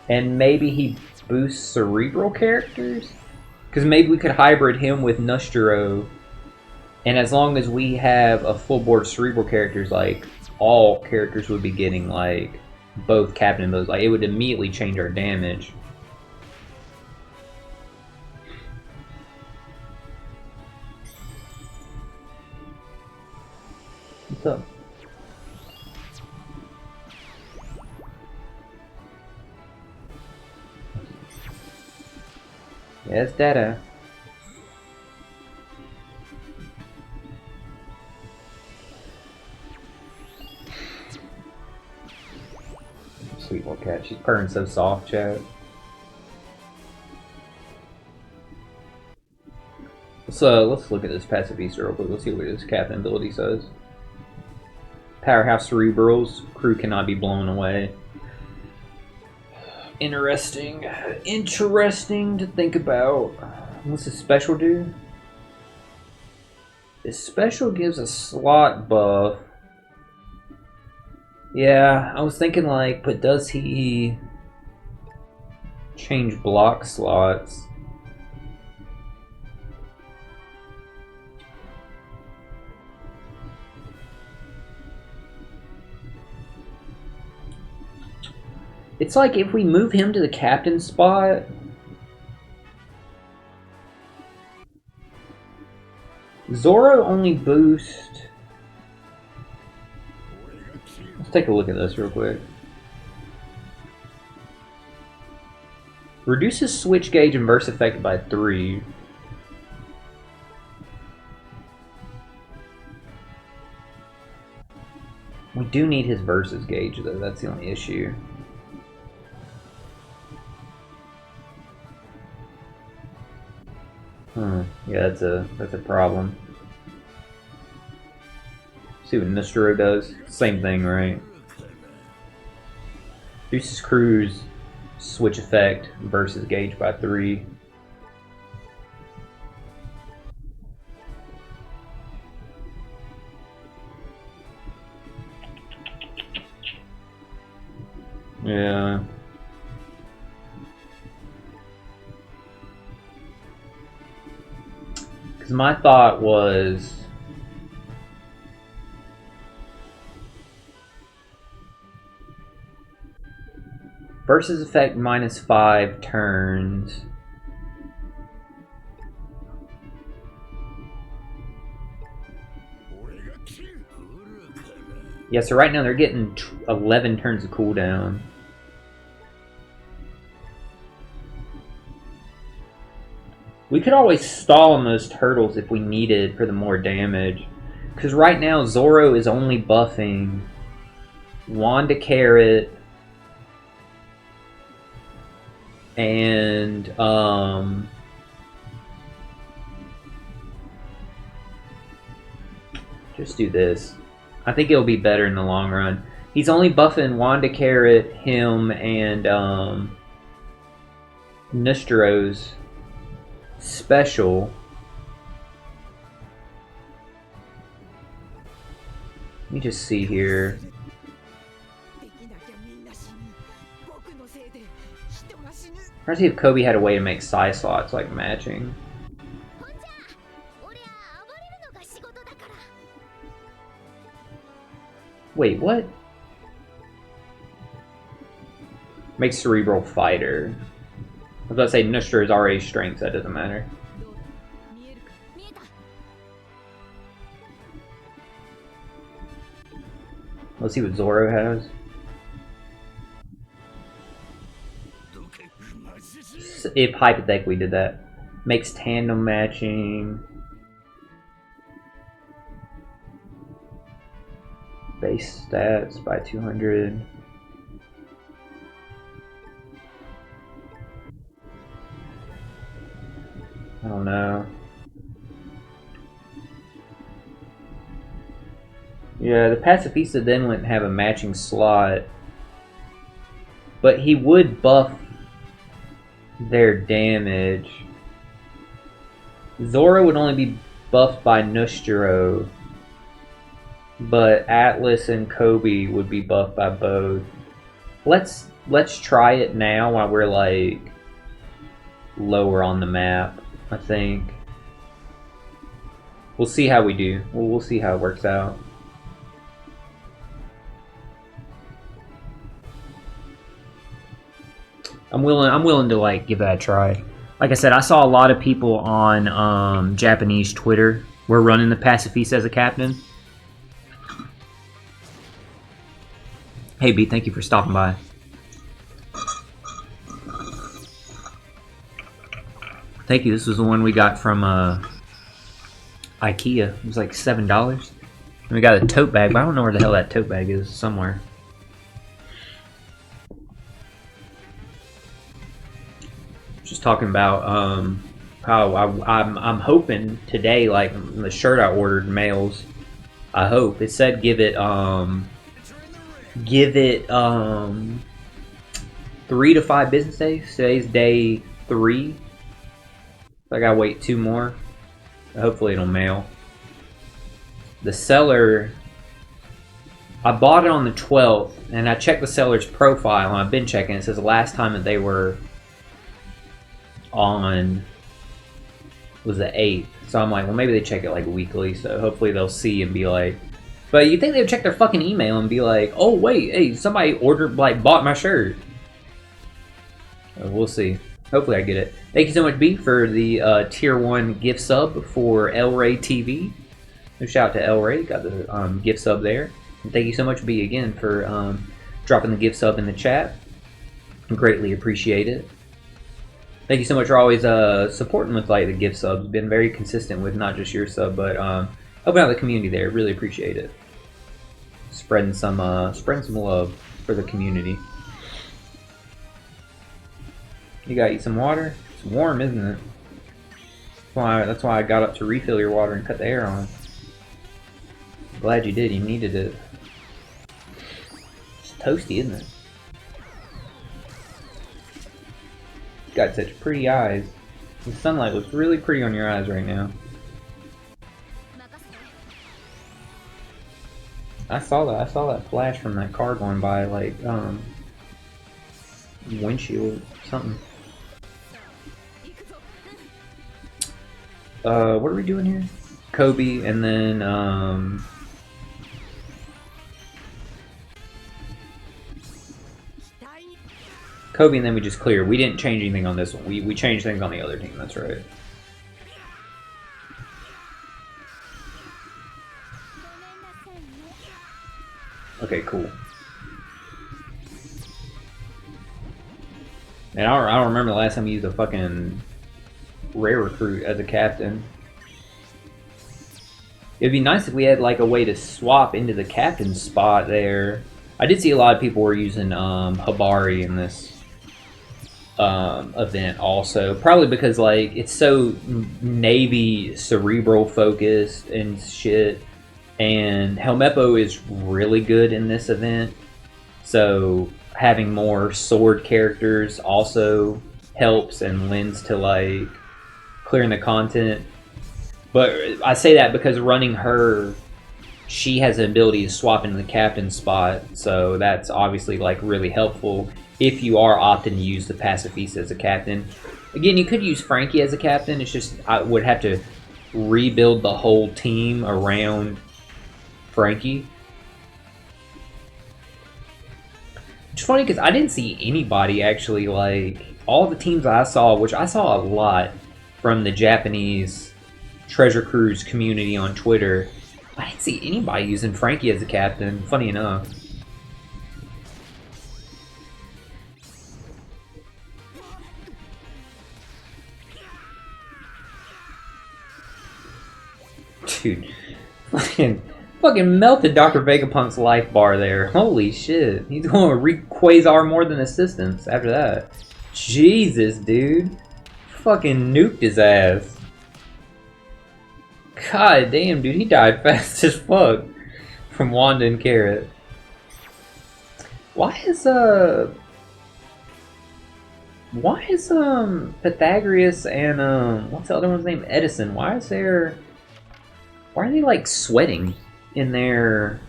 And maybe he boosts cerebral characters? Because maybe we could hybrid him with Nustro. And as long as we have a full board of cerebral characters, like, all characters would be getting, like, both captain modes. Like, it would immediately change our damage. What's up? Yeah, it's data. Sweet little cat. She's purring so soft, chat. Let's look at this Pacifista real quick. Let's see what his captain ability says. Powerhouse Cerebrals. Crew cannot be blown away. Interesting. Interesting to think about. What's his special do? His special gives a slot buff. Yeah, I was thinking like, but does he change block slots? It's like if we move him to the captain spot, Zoro only boost. Let's take a look at this real quick. Reduces switch gauge and burst effect by 3. We do need his versus gauge though, that's the only issue. Yeah, that's a problem. See what Nustro does. Same thing, right? Reduces crew's switch effect versus gauge by 3. Yeah. Because my thought was versus effect -5 turns. Yeah, so right now they're getting 11 turns of cooldown. We could always stall on those turtles if we needed for the more damage. Because right now Zoro is only buffing Wanda Carrot and just do this. I think it'll be better in the long run. He's only buffing Wanda Carrot, him, and Nostro's special. Let me just see here. Trying to see if Kobe had a way to make psi slots like matching. Wait, what? Make cerebral fighter. I was about to say Nostro is already strength, so that doesn't matter. Let's see what Zoro has. If hypothetically did that. Makes tandem matching. Base stats by 200. I don't know. Yeah, the Pacifista then wouldn't have a matching slot. But he would buff their damage. Zora would only be buffed by Nostro. But Atlas and Kobe would be buffed by both. Let's try it now while we're like lower on the map, I think. We'll see how we do. We'll see how it works out. I'm willing to like give that a try. Like I said, I saw a lot of people on Japanese Twitter were running the Pacifista as a captain. Hey B, thank you for stopping by. Thank you. This was the one we got from IKEA. It was like $7. And we got a tote bag, but I don't know where the hell that tote bag is. Somewhere. Just talking about how I'm hoping today, like the shirt I ordered mails. I hope it said give it 3 to 5 business days. Today's day 3. I gotta wait 2 more. Hopefully it'll mail. The seller, I bought it on the 12th, and I checked the seller's profile, and I've been checking. It says the last time that they were on was the 8th. So I'm like, well, maybe they check it like weekly, so hopefully they'll see and be like, but you think they would check their fucking email and be like, oh wait, hey, somebody ordered, like, bought my shirt. We'll see. Hopefully I get it. Thank you so much, B, for the tier 1 gift sub for El Ray TV. So shout out to El Ray, got the gift sub there. And thank you so much, B, again, for dropping the gift sub in the chat. Greatly appreciate it. Thank you so much for always supporting with like the gift subs. Been very consistent with not just your sub, but helping out the community there. Really appreciate it. Spreading some love for the community. You gotta eat some water. It's warm, isn't it? That's why I got up to refill your water and cut the air on. Glad you did. You needed it. It's toasty, isn't it? Got such pretty eyes. The sunlight looks really pretty on your eyes right now. I saw that flash from that car going by, like windshield something. What are we doing here? Kobe, and then Kobe, and then we just clear. We didn't change anything on this one. We changed things on the other team. That's right. Okay, cool. And I don't remember the last time we used a fucking rare recruit as a captain. It'd be nice if we had like a way to swap into the captain spot there. I did see a lot of people were using Habari in this event also. Probably because like it's so Navy cerebral focused and shit. And Helmeppo is really good in this event. So having more sword characters also helps and lends to like clearing the content. But I say that because running her, she has the ability to swap into the captain spot, so that's obviously like really helpful if you are opting to use the Pacifista as a captain. Again, you could use Frankie as a captain. It's just I would have to rebuild the whole team around Frankie. It's funny because I didn't see anybody actually, like, all the teams I saw, which I saw a lot from the Japanese Treasure Cruise community on Twitter, I didn't see anybody using Frankie as a captain, funny enough. Dude, fucking melted Dr. Vegapunk's life bar there. Holy shit. He's going to wreak Quasar more than assistance after that. Jesus, dude. Fucking nuked his ass. God damn, dude. He died fast as fuck from Wanda and Carrot. Why is Pythagoras and what's the other one's name? Edison. Why are they like sweating in their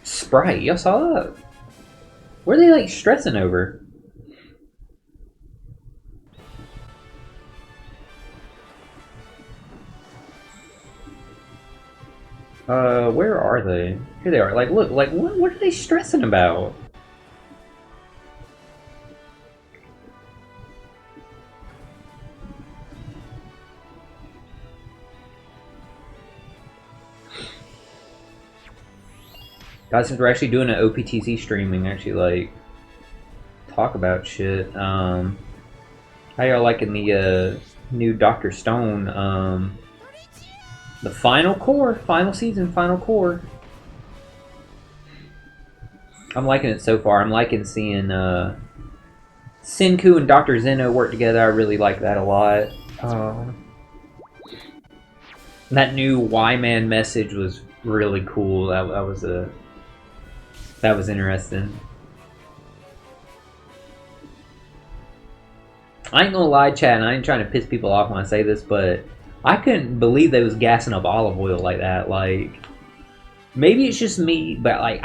Sprite? Y'all saw that? What are they like stressing over? Where are they? Here they are. Like, look, like, what are they stressing about? Guys, since we're actually doing an OPTC streaming, actually, like, talk about shit. How y'all liking the, new Dr. Stone, the final season, final core. I'm liking it so far. I'm liking seeing, Senku and Dr. Zeno work together. I really like that a lot. That new Y-Man message was really cool. That was interesting. I ain't gonna lie, chat, and I ain't trying to piss people off when I say this, but I couldn't believe they was gassing up olive oil like that. Like, maybe it's just me, but like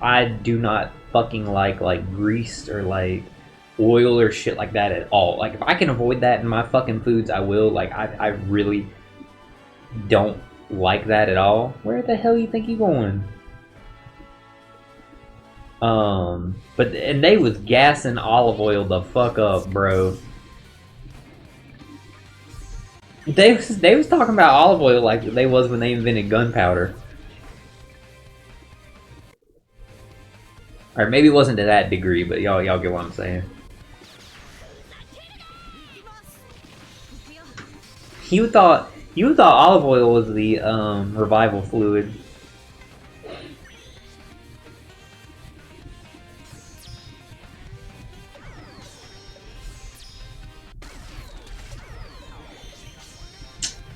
I do not fucking like grease or like oil or shit like that at all. Like, if I can avoid that in my fucking foods, I will. Like, I really don't like that at all. Where the hell you think you going? But they was gassing olive oil the fuck up, bro. They was talking about olive oil like they was when they invented gunpowder. Or maybe it wasn't to that degree, but y'all get what I'm saying. You thought olive oil was the revival fluid.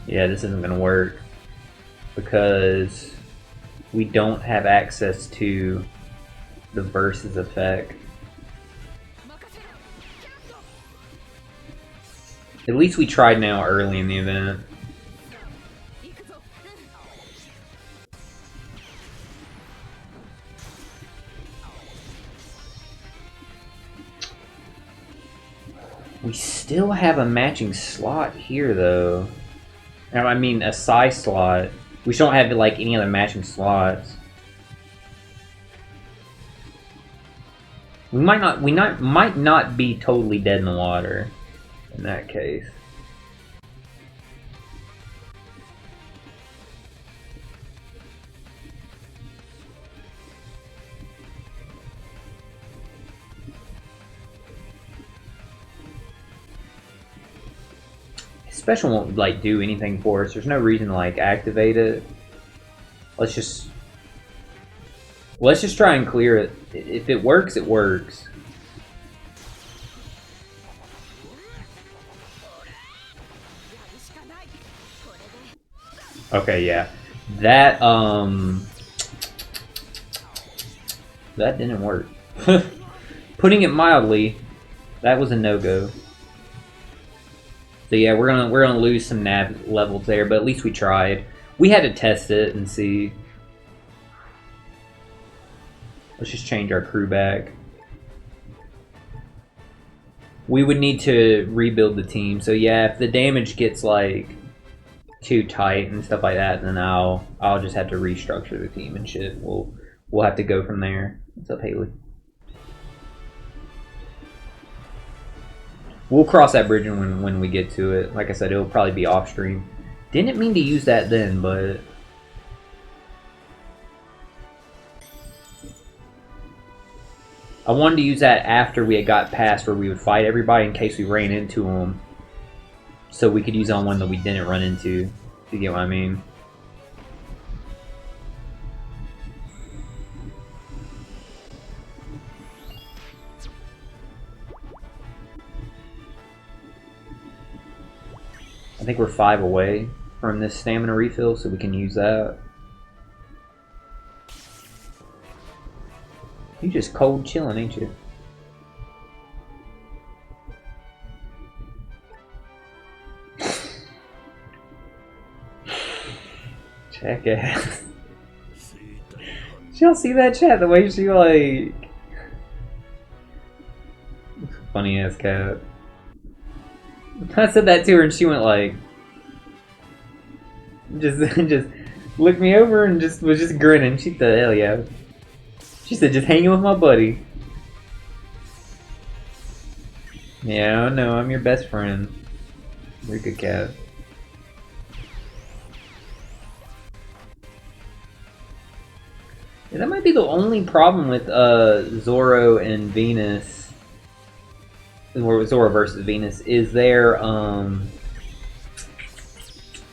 Yeah, this isn't gonna work because we don't have access to the versus effect. At least we tried now early in the event. We still have a matching slot here though. I mean, a size slot. We don't have like any other matching slots. We might not be totally dead in the water in that case. Special won't like do anything for us. There's no reason to like activate it. Let's just try and clear it. If it works, it works. Okay, yeah. That didn't work. Putting it mildly, that was a no-go. So yeah, we're gonna lose some nav levels there, but at least we tried. We had to test it and see. Let's just change our crew back. We would need to rebuild the team. So yeah, if the damage gets like too tight and stuff like that, then I'll just have to restructure the team and shit. We'll have to go from there. What's up, Haley? We'll cross that bridge when we get to it. Like I said, it'll probably be off stream. Didn't mean to use that then, but I wanted to use that after we had got past where we would fight everybody in case we ran into them, so we could use it on one that we didn't run into. you get what I mean. I think we're 5 away from this stamina refill, so we can use that. You just cold chilling, ain't you? Jackass. Y'all see that chat? The way she like... Funny ass cat. I said that to her and she went like... Just looked me over and was just grinning. She said, hell yeah. She said, just hanging with my buddy. Yeah, no, I'm your best friend. You're a good cat. Yeah, that might be the only problem with Zoro and Venus, or Zoro versus Venus, is their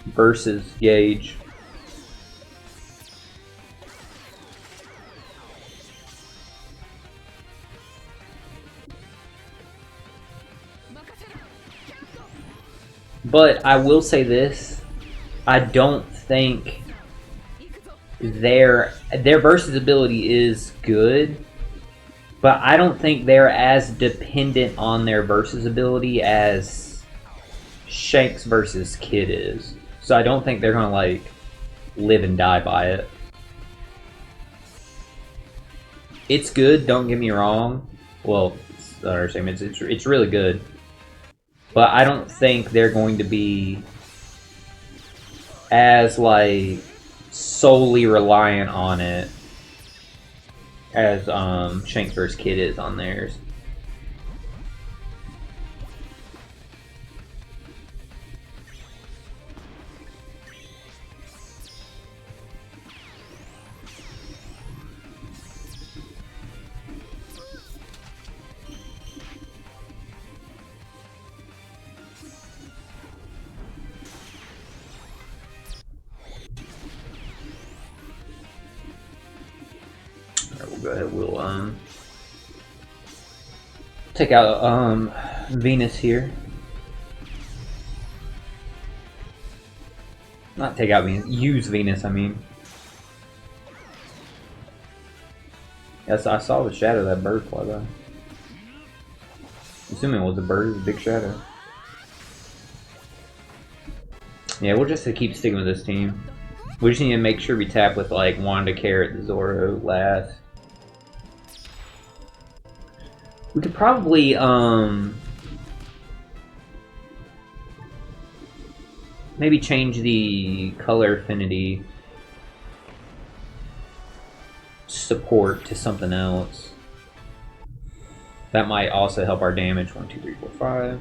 versus gauge. But I will say this, I don't think their versus ability is good, but I don't think they're as dependent on their versus ability as Shanks versus Kid is. So I don't think they're gonna like live and die by it. It's good, don't get me wrong. Well, it's really good. But I don't think they're going to be as like solely reliant on it as Shanks vs. Kid is on theirs. Go ahead, we'll take out Venus here. Not take out Venus, use Venus, I mean. Yes, I saw the shadow of that bird fly by. Assuming it was a bird, it was a big shadow. Yeah, we'll just keep sticking with this team. We just need to make sure we tap with like Wanda, Carrot, the Zoro last. We could probably, maybe change the color affinity support to something else. That might also help our damage. 1, 2, 3, 4, 5.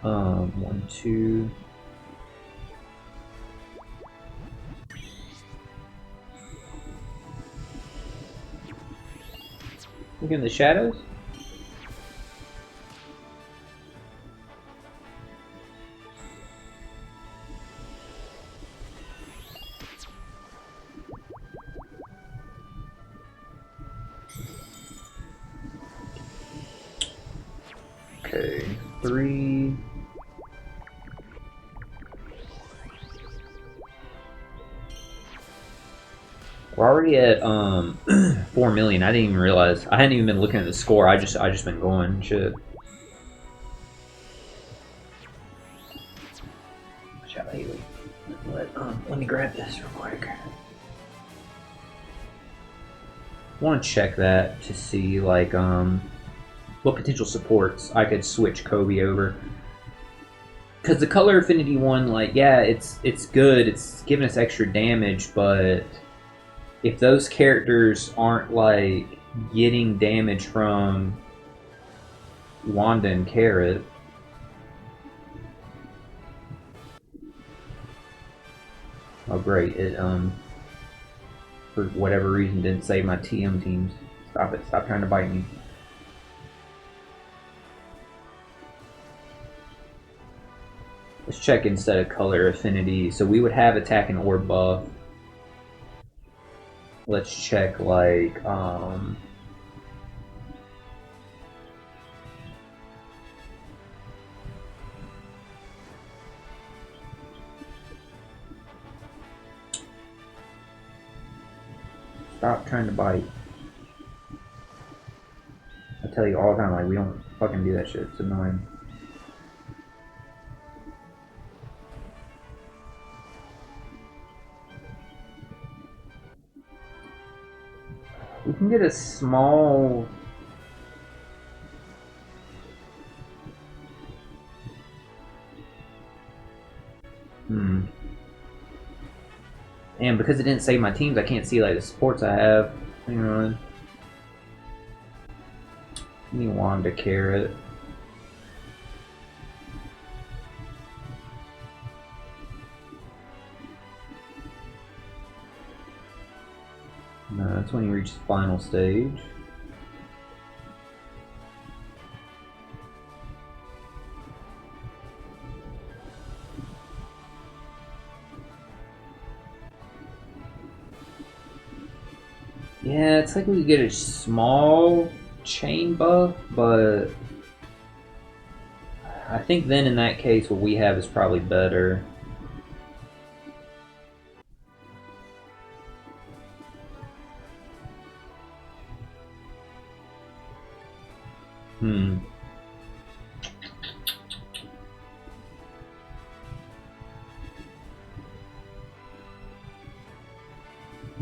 One, two. Look in the shadows. Okay, 3. We're already at 4 million. I didn't even realize. I hadn't even been looking at the score. I just been going shit. Let me grab this real quick. I want to check that to see like what potential supports I could switch Kobe over. Because the color affinity one, like, yeah, it's good. It's giving us extra damage, but if those characters aren't like getting damage from Wanda and Carrot, oh great, it for whatever reason didn't save my TM teams. Stop it! Stop trying to bite me. Let's check instead of color affinity. So we would have attack and orb buff. Let's check like stop trying to bite. I tell you all the time, like, we don't fucking do that shit. It's annoying. We can get a small... And because it didn't save my teams, I can't see like the supports I have. Hang on. Give me Wanda Carrot. No, that's when you reach the final stage. Yeah, it's like we get a small chain buff, but I think then in that case what we have is probably better.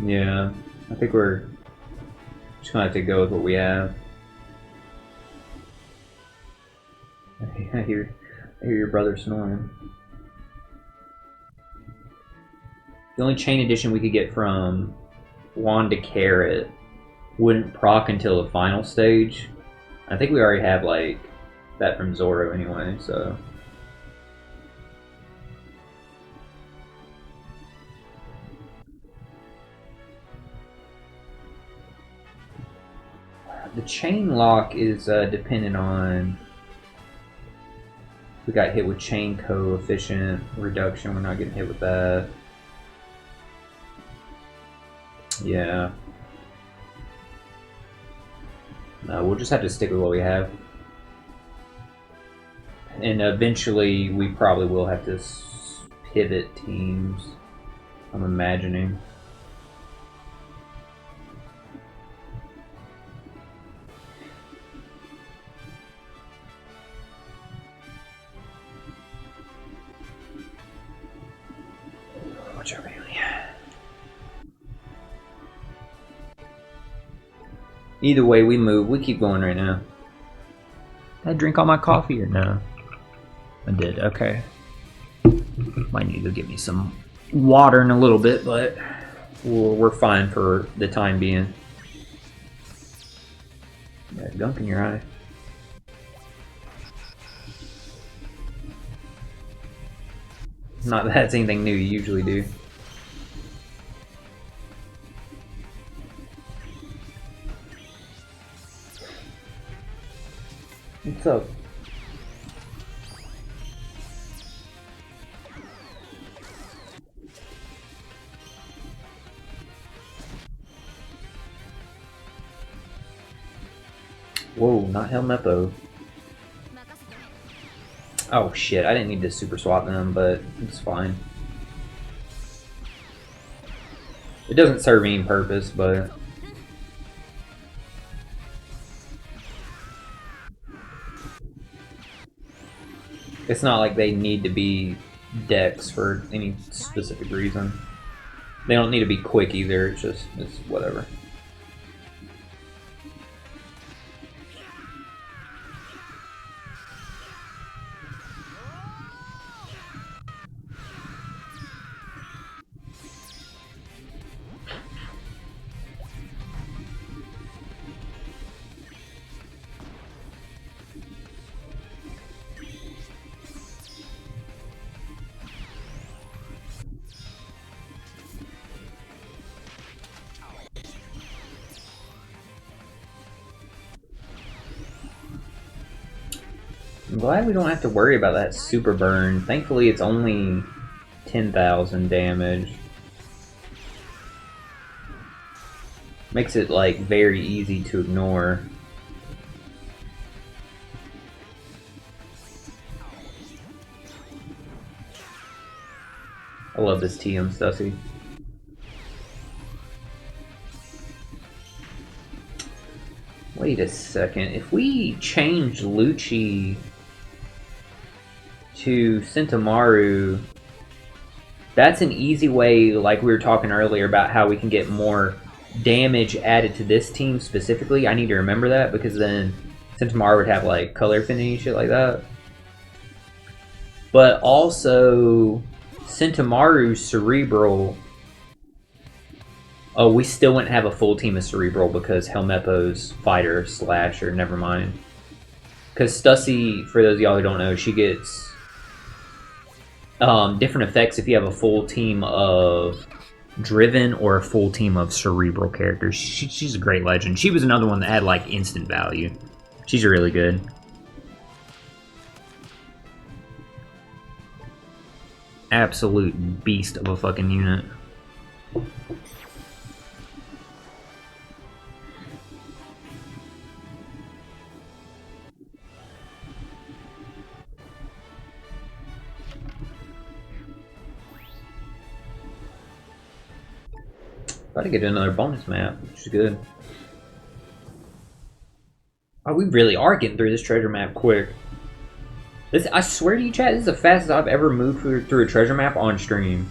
Yeah, I think we're just gonna have to go with what we have. I hear your brother snoring. The only chain addition we could get from Wanda Carrot wouldn't proc until the final stage. I think we already have like that from Zoro anyway, so. The chain lock is dependent on if we got hit with chain coefficient reduction. We're not getting hit with that. Yeah. No, we'll just have to stick with what we have. And eventually we probably will have to pivot teams, I'm imagining. Watch over here. Either way we move, we keep going right now. Did I drink all my coffee or no? I did, okay. Might need to get me some water in a little bit, but we're fine for the time being. You got a gunk in your eye. Not that that's anything new, you usually do. What's up? Whoa, not Helmeppo. Oh shit, I didn't need to super swap them, but it's fine. It doesn't serve any purpose, but... It's not like they need to be decks for any specific reason. They don't need to be quick either, it's whatever. I'm glad we don't have to worry about that super burn. Thankfully, it's only 10,000 damage. Makes it, like, very easy to ignore. I love this TM Stussy. Wait a second. If we change Lucci to Sentamaru, that's an easy way, like we were talking earlier, about how we can get more damage added to this team specifically. I need to remember that, because then Sentamaru would have, like, color affinity, shit like that. But also, Sentamaru's Cerebral... Oh, we still wouldn't have a full team of Cerebral because Helmeppo's Fighter Slasher, never mind. Because Stussy, for those of y'all who don't know, she gets different effects if you have a full team of Driven or a full team of Cerebral characters. She's a great legend. She was another one that had, like, instant value. She's really good. Absolute beast of a fucking unit. About to get another bonus map, which is good. Oh, we really are getting through this treasure map quick. This, I swear to you, chat, this is the fastest I've ever moved through a treasure map on stream.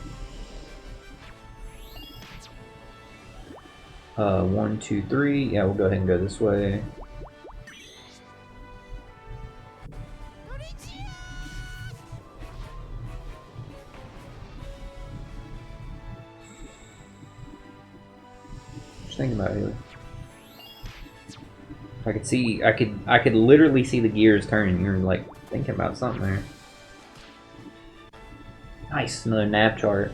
1, 2, 3. Yeah, we'll go ahead and go this way. Just thinking about it. I could see, I could literally see the gears turning. You're like thinking about something there. Nice, another nav chart.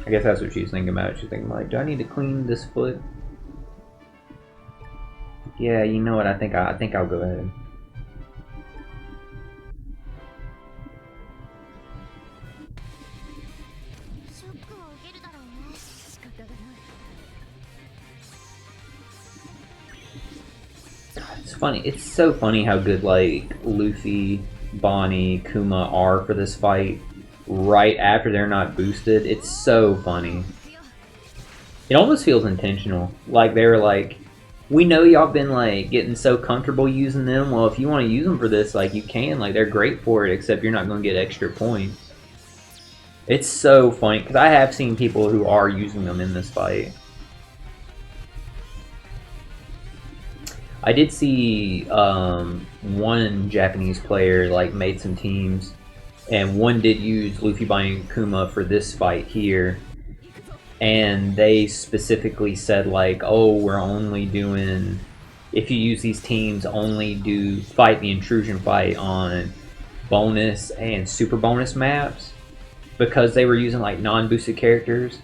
I guess that's what she's thinking about. She's thinking like, do I need to clean this foot? Yeah, you know what? I think I'll go ahead. God, it's funny. It's so funny how good like Luffy, Bonnie, Kuma are for this fight. Right after they're not boosted, it's so funny. It almost feels intentional. Like they were like, we know y'all been like getting so comfortable using them. Well, if you want to use them for this, like you can. Like they're great for it, except you're not going to get extra points. It's so funny because I have seen people who are using them in this fight. I did see one Japanese player like made some teams, and one did use Luffy, Bonnie, and Kuma for this fight here. And they specifically said like, oh, we're only doing, if you use these teams, only do fight the intrusion fight on bonus and super bonus maps, because they were using like non-boosted characters.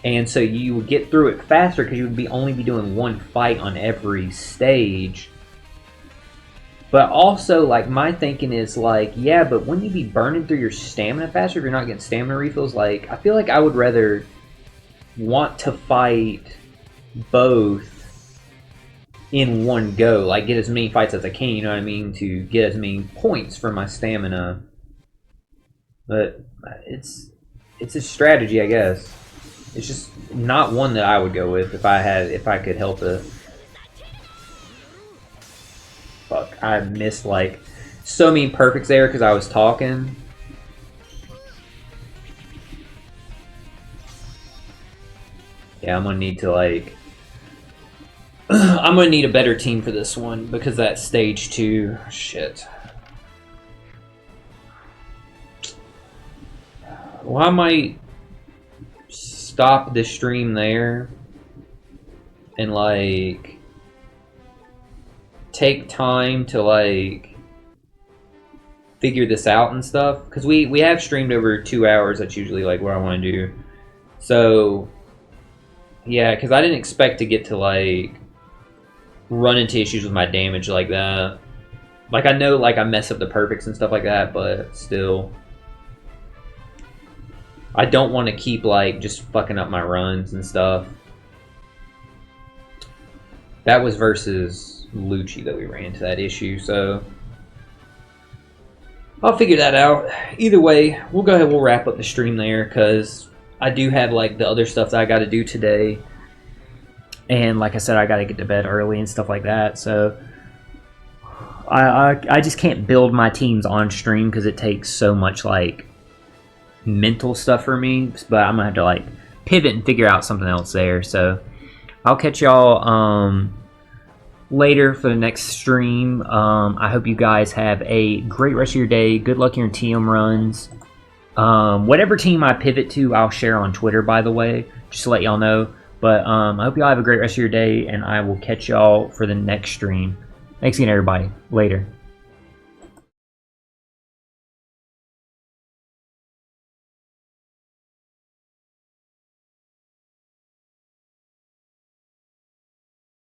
And so you would get through it faster because you would only be doing one fight on every stage. But also, like, my thinking is like, yeah, but wouldn't you be burning through your stamina faster if you're not getting stamina refills? Like, I feel like I would rather want to fight both in one go, like get as many fights as I can, you know what I mean, to get as many points for my stamina. But it's a strategy, I guess. It's just not one that I would go with if I could help it. Fuck, I missed like so many perfects there because I was talking. Yeah, I'm gonna need to like I'm gonna need a better team for this one because that stage 2 shit. Well, I might stop the stream there and like take time to like figure this out and stuff, because we have streamed over 2 hours. That's usually like what I want to do. So yeah, because I didn't expect to get to like run into issues with my damage like that. Like, I know, like, I mess up the perfects and stuff like that, but still. I don't want to keep, like, just fucking up my runs and stuff. That was versus Lucci that we ran into that issue, so I'll figure that out. Either way, we'll go ahead, we'll wrap up the stream there, because I do have, like, the other stuff that I got to do today. And like I said, I got to get to bed early and stuff like that, so I just can't build my teams on stream because it takes so much, like, mental stuff for me. But I'm going to have to, like, pivot and figure out something else there. So I'll catch y'all later for the next stream. I hope you guys have a great rest of your day. Good luck in your TM runs. Whatever team I pivot to, I'll share on Twitter, by the way, just to let y'all know. But I hope y'all have a great rest of your day, and I will catch y'all for the next stream. Thanks again, everybody. Later.